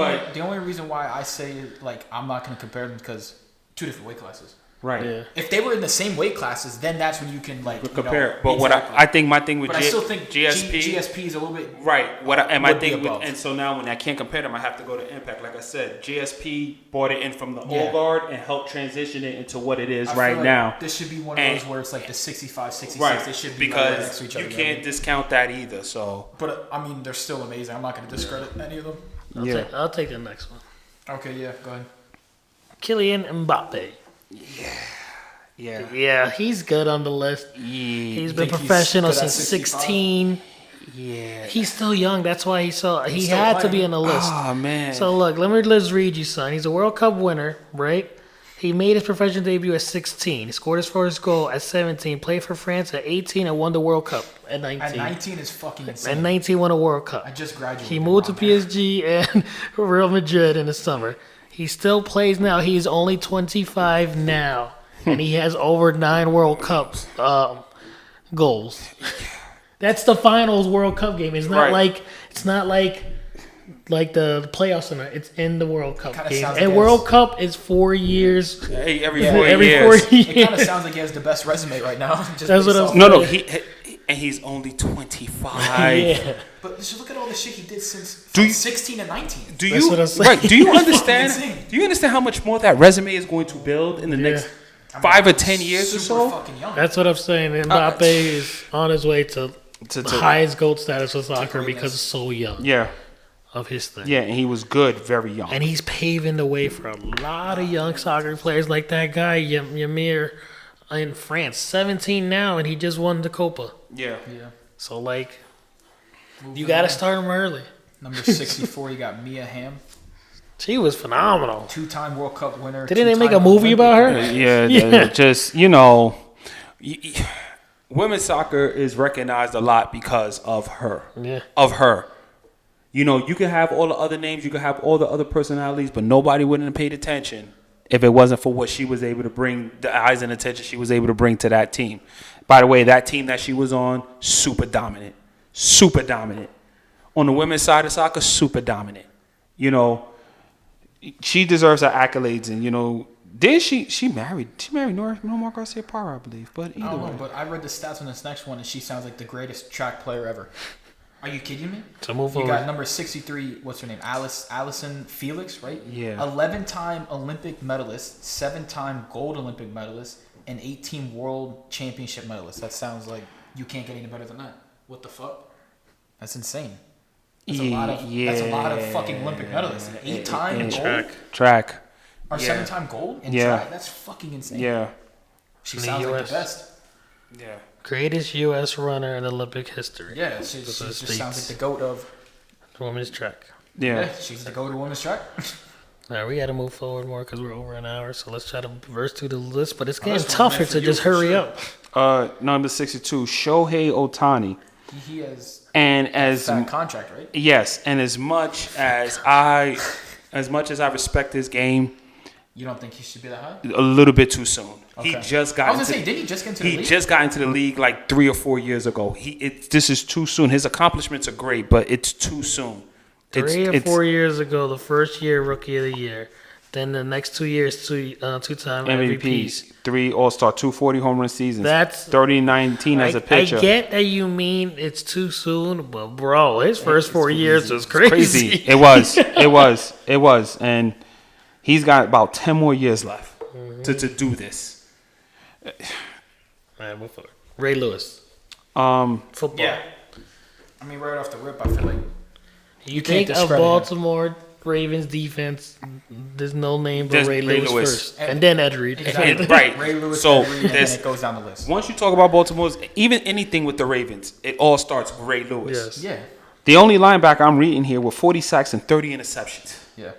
only reason why I say like I'm not gonna compare them because two different weight classes. Right. Yeah. If they were in the same weight classes, then that's when you can like you know, Compare. But what exactly. I think my thing with But I still think GSP. GSP is a little bit Right. My would be thing with, above. and so now when I can't compare them, I have to go to Impact. Like I said, GSP brought it in from the Yeah. old guard and helped transition it into what it is I feel right like now. This should be one of And- those where it's like the 65, 66. Right. They should be like right next Because to each you other. can't discount that either. So But I mean, they're still amazing. I'm not gonna discredit any of them. I'll take the next one. Okay, yeah, go ahead. Kylian Mbappe. yeah. Yeah, he's good on the list. He's been think he's professional good at since 65? 16. Yeah. He's still young. That's why he still had to be playing. on the list. Oh man. So look, let's read you, son. He's a World Cup winner, right? He made his professional debut at 16. He scored his first goal at 17. Played for France at 18 and won the World Cup at 19. At 19 is fucking At insane. 19 won a World Cup. I just graduated. He moved to Wow, man. PSG and Real Madrid in the summer. He still plays now. He's only 25 now, and he has over 9 World Cups goals. That's the finals World Cup game. It's not Right. like the playoffs tonight. It's in the World Cup Kinda game. sounds And like World it's- Cup is 4 years. Hey, every Yeah. 4 Every years. 4 years. It kind of sounds like he has the best resume right now. Just That's what based I'm off- saying. No, and he's only 25. Yeah. But just look at all the shit he did since Do you- 16 and 19. Do That's you what I'm saying. right? Do you understand? insane. Do you understand how much more that resume is going to build in the next I mean, 5 or 10 years or super so? fucking young. That's what I'm saying. Mbappe is on his way to the highest gold status of soccer because he's so young Yeah, of his thing. yeah, and he was good, very young. And he's paving the way for a lot of young soccer players like that guy, Yamir in France. 17 now, and he just won the Copa. Yeah. Yeah. So, like, you Moving got to on. start him early. Number 64, you got Mia Hamm. She was phenomenal. Two-time World Cup winner. Didn't they make a two-time movie about her? Olympic Yeah, Yeah. just women's soccer is recognized a lot because of her. Yeah. Of her. You can have all the other names, you can have all the other personalities, but nobody wouldn't have paid attention if it wasn't for what she was able to bring, the eyes and attention she was able to bring to that team. By the way, that team that she was on, super dominant. Super dominant. On the women's side of soccer, super dominant. She deserves her accolades, and did she married Norma Garcia Parra, I believe. But I either don't know, way, but I read the stats on this next one, and she sounds like the greatest track player ever. Are you kidding me? So move You forward. got number 63, what's her name? Allison Felix, right? Yeah. 11-time Olympic medalist, 7-time gold Olympic medalist, and 18 world championship medalist. That sounds like you can't get any better than that. What the fuck? That's insane. That's a lot of fucking Olympic medalists. 8-time gold track. or yeah. 7-time gold in Yeah. track. That's fucking insane. Yeah, She In the sounds like US. the best. yeah. Greatest U.S. runner in Olympic history. Yeah, she Because just of sounds like states. the goat of. Women's track. Yeah. She's the goat of women's track. All right, we got to move forward more because we're over an hour. So let's try to verse through the list. But it's getting this one's tougher meant for to you just for hurry sure. up. Number 62, Shohei Ohtani. He has And a fat contract, right? yes, and as much as I respect his game, You don't think he should be that high? a little bit too soon. He Okay. just got I was into gonna say, did he just get into the he league? just got into the league like 3 or 4 years ago. This is too soon. His accomplishments are great, but it's too soon. Three or 4 years ago, the first year Rookie of the Year. Then the next 2 years, two-time MVPs. MVPs, 3 All-Star, 240 home run seasons. That's 30-19 as a pitcher. I get that you mean it's too soon, but bro, his first 4 years was crazy. It was, and he's got about 10 more years left to do this. All right, move forward. Ray Lewis, Um, football. Yeah. I mean, right off the rip, I feel like You can't think of discredit him. Baltimore Ravens defense, there's no name but There's Ray Ray Lewis Lewis. first, and then Ed Reed. exactly. right. Ray Lewis, So, Ed Reed, and then there's- it goes down the list. once you talk about Baltimore's, even anything with the Ravens, it all starts with Ray Lewis. Yes. Yeah, The only linebacker I'm reading here with 40 sacks and 30 interceptions. yeah.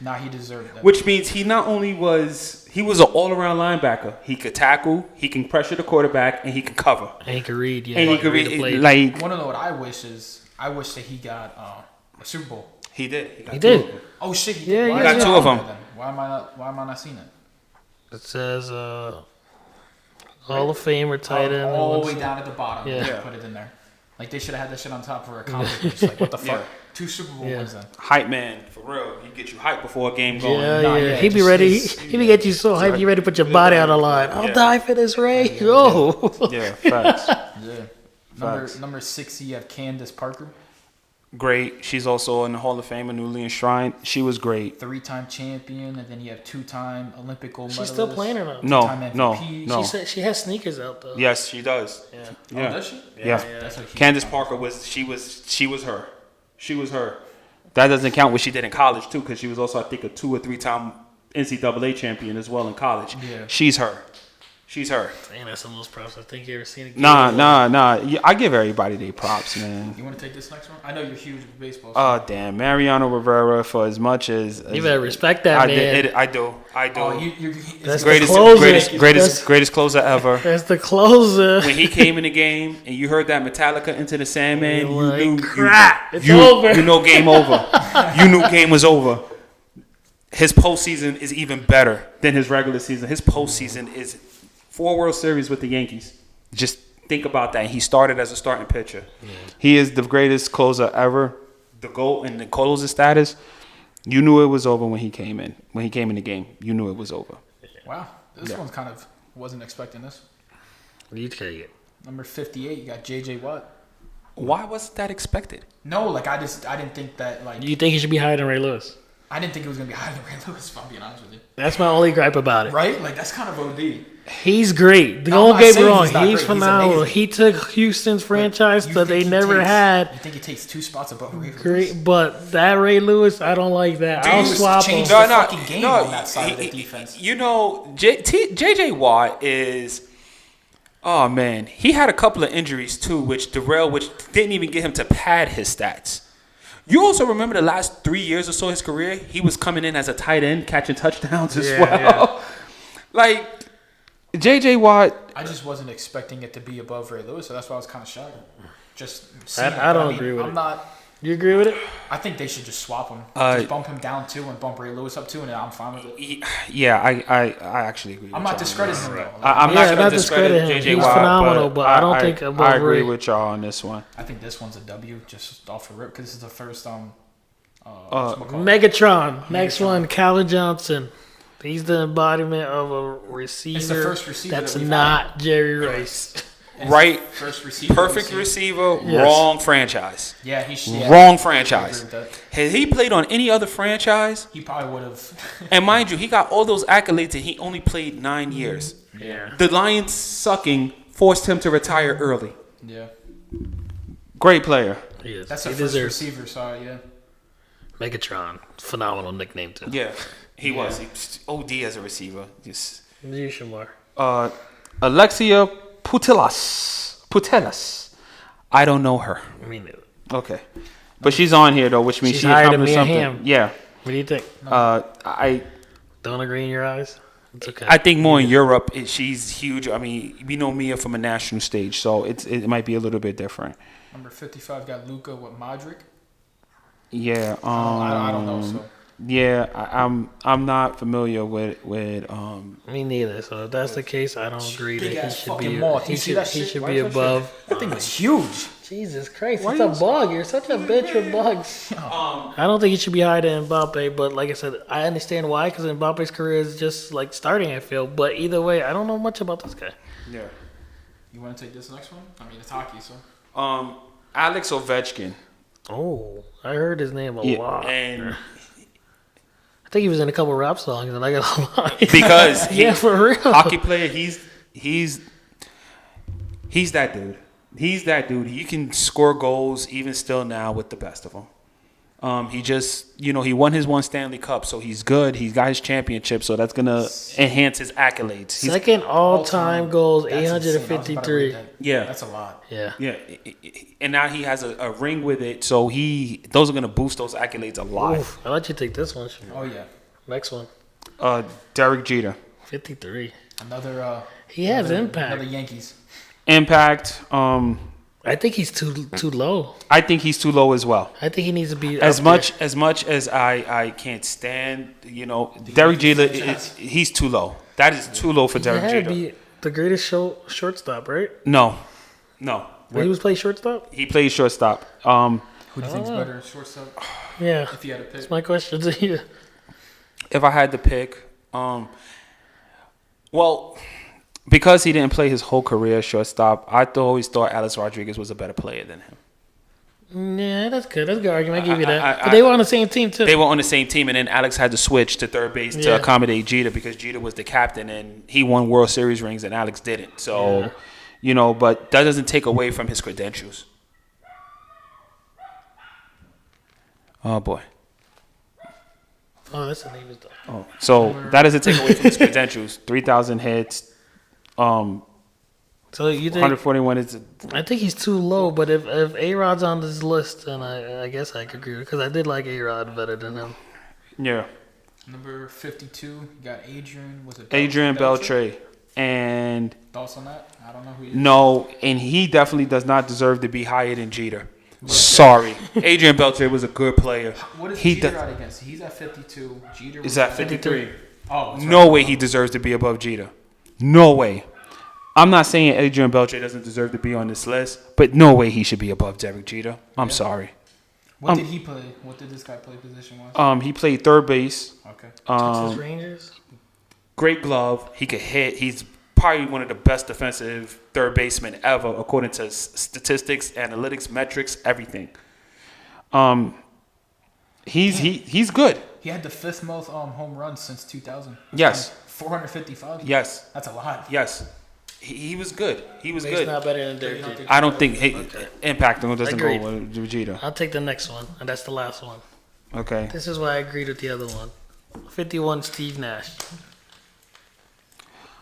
Nah, he deserved that. Which means he not only was an all-around linebacker, he could tackle, he can pressure the quarterback, and he can cover. And he could read, yeah. And he could read the read, play. like, I want to know what I wish is. I wish that he got a Super Bowl. he did. He got two did. of them. Oh shit, he Yeah, did. Why he is got it two not of on them. there then? Why am I not seeing it? It says Hall of Famer tight end. all the way down at the bottom. Yeah. Yeah. Put it in there. Like they should have had that shit on top for accomplishments. Like what the fuck? Yeah. 2 Super Bowl Yeah. wins then. Hype man, for real. He get you hype before a game going. Yeah, Nah, yeah. yeah, He be just- ready. just- He be get you so hyped. You ready to put your body on the line. I'll Yeah. die for this, Ray. Yo. Yeah, facts. Yeah. Facts. Number 60, you have Candace Parker, Great. She's also in the Hall of Fame, newly enshrined. She was great. 3-time champion, and then you have 2-time Olympic gold She's medalist. still playing or not? No, 2-time no, MVP. no. She said she has sneakers out though. Yes, she does. Yeah. Oh, Yeah. does she? Yeah. That's what he- Candace Parker was her. She was her. That doesn't count what she did in college too, because she was also, I think, a 2 or 3-time NCAA champion as well in college. Yeah. She's her. She's her. Damn, that's some of those props I think you ever seen. A kid Nah. with. Yeah, I give everybody their props, man. You want to take this next one? I know you're huge with baseball. Oh damn, Mariano Rivera. For as much as You better respect that I man. did, I do. oh, you're That's greatest, the closer. greatest closer ever. That's the closer. When he came in the game and you heard that Metallica Into the Sandman, you Like, knew crap, it's you, over. You know game over. You knew game was over. His postseason is even better than his regular season. His postseason is 4 World Series with the Yankees. Just think about that. He started as a starting pitcher. He is the greatest closer ever. The GOAT and the closer status. You knew it was over when he came in. When he came in the game, you knew it was over. Wow, this one's kind of wasn't expecting this. You take it. Number 58, you got J.J. Watt. Why wasn't that expected? No, like I didn't think that like You think he should be higher than Ray Lewis? I didn't think it was gonna be higher than Ray Lewis. If I'm being honest with you. That's my only gripe about it. Right? Like that's kind of OD. He's great. No, I'm Don't not get me saying wrong. he's not He's great. He's phenomenal. amazing. He took Houston's franchise You that think they he never takes- had. You think he takes 2 spots above Ray Lewis? Great, but that Ray Lewis, I don't like that. Dude, I'll he was swap him. changed- the fucking game on that side of the he- defense. You know, J.J. Watt is. Oh man, he had a couple of injuries too, which didn't even get him to pad his stats. You also remember the last 3 years or so of his career, he was coming in as a tight end, catching touchdowns as well. Yeah. Like J.J. Watt. I just wasn't expecting it to be above Ray Lewis, so that's why I was kind of shocked. Just I seeing it. don't But agree with I'm it. not. You agree with it? I think they should just swap him. Uh, just bump him down 2 and bump Ray Lewis up 2, and I'm fine with it. Yeah, I actually agree. I'm with not y'all. discrediting him though. I'm Yeah, not going not to discredit him. J.J. He's Watt, phenomenal, but I don't think above I agree Ray. with y'all on this one. I think this one's a W, just off the rip, because this is the first Megatron. Next one, Calvin Johnson. He's the embodiment of a receiver, first receiver that's that we've not Jerry Rice. Right, First receiver. perfect we've seen. receiver, Yes. wrong franchise. Yeah, he should. Yeah, Wrong I agree franchise. with that. Had he played on any other franchise, He probably would have. and mind you, he got all those accolades and he only played 9 years. Yeah. The Lions sucking forced him to retire early. Yeah, Great player. He is. that's he a first deserves receiver. Sorry, yeah. Megatron. Phenomenal nickname, too. Yeah, he was. He was OD as a receiver. Just You, Shamar. Alexia Putellas. I don't know her. I mean, Okay, but she's on here though, which means She's she higher than accomplished Mia something. Hamm. Yeah. what do you think? I Don't agree in your eyes? It's okay. I think more in Europe, she's huge. I mean, we know Mia from a national stage, so it might be a little bit different. Number 55 got Luka with Modric. Yeah. I don't know. So Yeah, I'm not familiar with Me neither. So if that's the case, I don't agree that Big he ass should fucking be. moth. He You see should, that he shit? should Why be is that above. that thing was huge. Jesus Christ, it's a bug. You're such a bitch with bugs. I don't think he should be higher than Mbappe, but like I said, I understand why, because Mbappe's career is just like starting, I feel. But either way, I don't know much about this guy. yeah. You want to take this next one? I mean, it's hockey, so. Alex Ovechkin. Oh, I heard his name a Yeah, lot. and I think he was in a couple rap songs, and I got a lot. because yeah, for real. hockey player, he's that dude. He's that dude. He can score goals even still now with the best of them. He just, he won his one Stanley Cup, so he's good. He's got his championship, so that's gonna enhance his accolades. He's, Second all-time goals, That's insane. I was about to 853. read that. Yeah. That's a lot. Yeah. yeah, and now he has a ring with it, so those are gonna boost those accolades a lot. Oof, I'll let you take this one. Oh, yeah. Next one. Derek Jeter, 53. Another. He has another impact. Yankees. impact. I think he's too low. I think he's too low as well. I think he needs to be As up much as I can't stand, Derek Jeter, he's too low. That is too low for there. He Derek had to Jeter. be the greatest shortstop, right? No. When he was playing shortstop? He plays shortop. Who do you think's better? Shortstop? Yeah. If you had to pick. That's my question to you. If I had to pick, well, because he didn't play his whole career shortstop, I always thought Alex Rodriguez was a better player than him. Yeah, that's good. That's a good argument. I give you that. I- But they were on the same team, too. They were on the same team, and then Alex had to switch to third base to Yeah. accommodate Jeter because Jeter was the captain, and he won World Series rings, and Alex didn't. So, but that doesn't take away from his credentials. Oh, boy. Oh, that's the name of the. Oh, so that doesn't take away from his credentials. 3,000 hits, So you think? 141 is. I think he's too low. But if A-Rod's on this list, then I guess I could agree because I did like A-Rod better than him. Yeah. Number 52, you got Adrian. Was it Adrian Beltre. And Thoughts on that? I don't know who he is. no, and he definitely does not deserve to be higher than Jeter. Sorry. Adrian Beltre was a good player. What is He Jeter does- at against? He's at 52. Jeter Is was at 53. Oh, that's No right. way he deserves to be above Jeter. No way. I'm not saying Adrian Beltre doesn't deserve to be on this list, but no way he should be above Derek Jeter. I'm sorry. What did he play? What did this guy play position-wise? He played third base. Okay. Texas Rangers. Great glove. He could hit. He's probably one of the best defensive third basemen ever, according to statistics, analytics, metrics, everything. He's good. He had the 5th most home runs since 2000. Yes. 455. Yes. That's a lot. Yes. He was good. He was He's good. not better than Derek Jeter. I don't think impact doesn't Agreed. go with Vegeta. I'll take the next one, and that's the last one. Okay. This is why I agreed with the other one. 51, Steve Nash.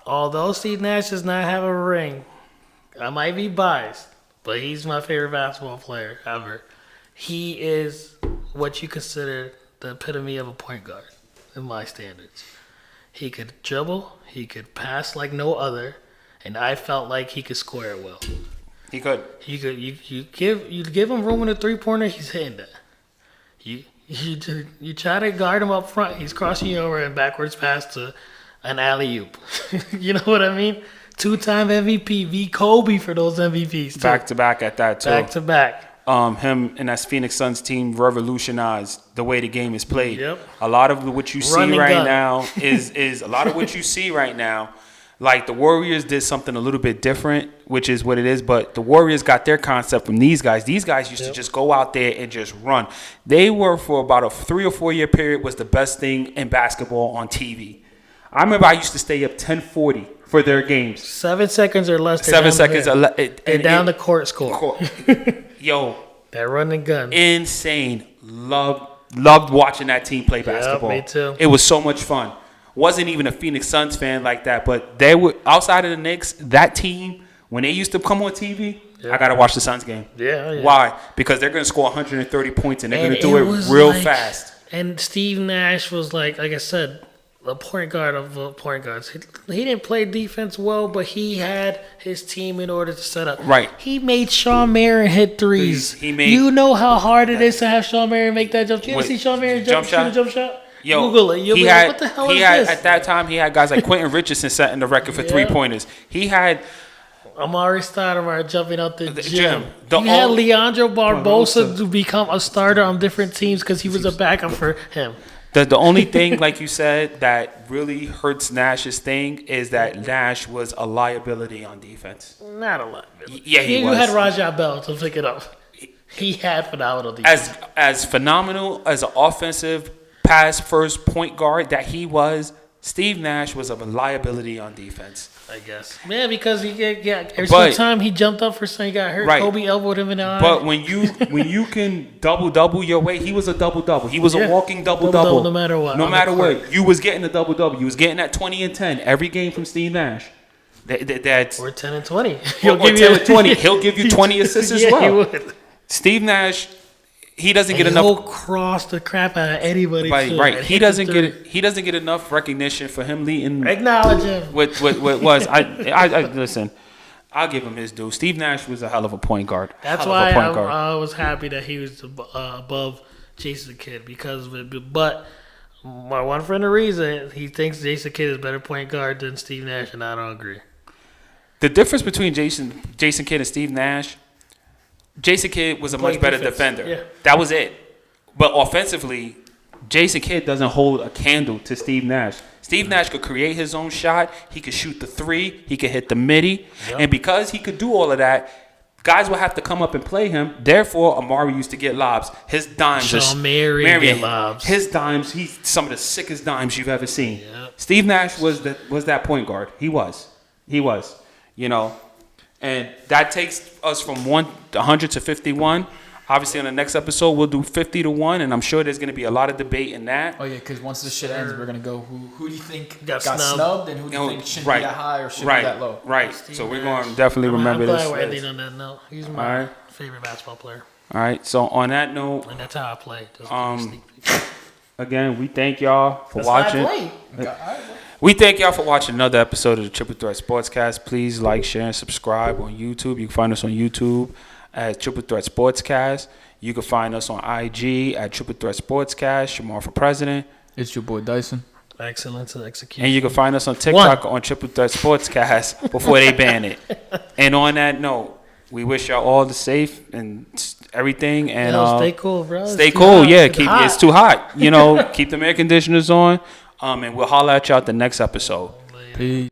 Although Steve Nash does not have a ring, I might be biased, but he's my favorite basketball player ever. He is what you consider the epitome of a point guard in my standards. He could dribble, he could pass like no other, and I felt like he could score it well. He could. You give him room in the 3-pointer, he's hitting that. You try to guard him up front, he's crossing you over and backwards pass to an alley-oop. You know what I mean? 2-time MVP, v. Kobe for those MVPs too. Back to back at that too. Back to back. Him and that Phoenix Suns team revolutionized the way the game is played. Yep. A lot of what you see Run and right gun. now is a lot of what you see right now. Like the Warriors did something a little bit different, which is what it is. But the Warriors got their concept from these guys. These guys used to just go out there and just run. They were, for about a 3 or 4 year period, was the best thing in basketball on TV. I remember I used to stay up 10:40 for their games. 7 seconds or less. 7 seconds. They're down the court score. Yo, That run and gun. insane. Loved watching that team play basketball. me too. It was so much fun. Wasn't even a Phoenix Suns fan like that, but they were outside of the Knicks. That team, when they used to come on TV, I gotta watch the Suns game. Yeah. Why? Because they're gonna score 130 points and they're And gonna do it was real like- fast. And Steve Nash was like I said, a point guard of point guards. He didn't play defense well, but he had his team in order to set up. Right. He made Shawn Marion hit threes. He made- You know how hard it is to have Shawn Marion make that jump. You ever Wait, see Shawn Marion jump shoot a shot? jump shot? Yo, Google it. You'll be like, what the hell is this? At that time, he had guys like Quentin Richardson setting the record for Yeah. 3-pointers. He had Amari Stoudemire jumping out the gym. The He had old- Leandro Barbosa to become a starter on different teams because he was a backup for him. The only thing, like you said, that really hurts Nash's thing is that Nash was a liability on defense. Not a lot. Yeah, he You was. had Rajah Bell to pick it up. He had phenomenal defense. As phenomenal as an offensive pass first point guard that he was, Steve Nash was a liability on defense. I guess. Yeah, because he every But- single time he jumped up for something, he got hurt. Right. Kobe elbowed him in the eye. But when you can double your way, he was a double. He was Yeah. a walking double. Double-double no matter what, No on the matter court. what, you was getting a double. You was getting that 20 and 10 every game from Steve Nash. That's or 10 and 20. or 10 and 20. He'll give you 20 assists as Yeah, well. he would. Steve Nash, he doesn't get He'll enough. cross the crap out of anybody. Right, too, right. and He hit the doesn't three. get enough recognition for him leading. Acknowledge him. What was I listen. I'll give him his due. Steve Nash was a hell of a point guard. That's Hell of why a point guard. I was happy that he was above Jason Kidd because of it. But my one friend, the reason he thinks Jason Kidd is a better point guard than Steve Nash, and I don't agree. The difference between Jason Kidd and Steve Nash, Jason Kidd was a much Playing better defense, defender. yeah. That was it. But offensively, Jason Kidd doesn't hold a candle to Steve Nash. Steve Nash could create his own shot. He could shoot the three. He could hit the midi. Yep. And because he could do all of that, guys would have to come up and play him. Therefore, Amari used to get lobs. His dimes. Shawn Marion get lobs. His dimes. He's some of the sickest dimes you've ever seen. Yep. Steve Nash was that point guard. He was. You know, and that takes us from 100 to 51. Obviously, on the next episode, we'll do 50-1, and I'm sure there's going to be a lot of debate in that. Oh yeah, because once this shit ends, we're gonna go. Who do you think Got got snubbed. snubbed, and who do you think shouldn't be that high or should be that low? Right. Steve So we're Nash. going to definitely remember I'm this. glad we're ending on that note. He's my All right. favorite basketball player, All right. So on that note, and that's how I play. Just again, we thank y'all for That's how I watching. play. We thank y'all for watching another episode of the Triple Threat Sportscast. Please like, share, and subscribe on YouTube. You can find us on YouTube at Triple Threat Sportscast. You can find us on IG at Triple Threat Sportscast. Shamar for President. It's your boy Dyson. Excellence and execution. And you can find us on TikTok on Triple Threat Sportscast before they ban it. And on that note, we wish y'all all the safe and everything. And stay cool, bro. Stay It's too cool. hot. Yeah, It's hot. it's too hot. You know, keep the air conditioners on. And we'll holler at y'all at the next episode. Peace.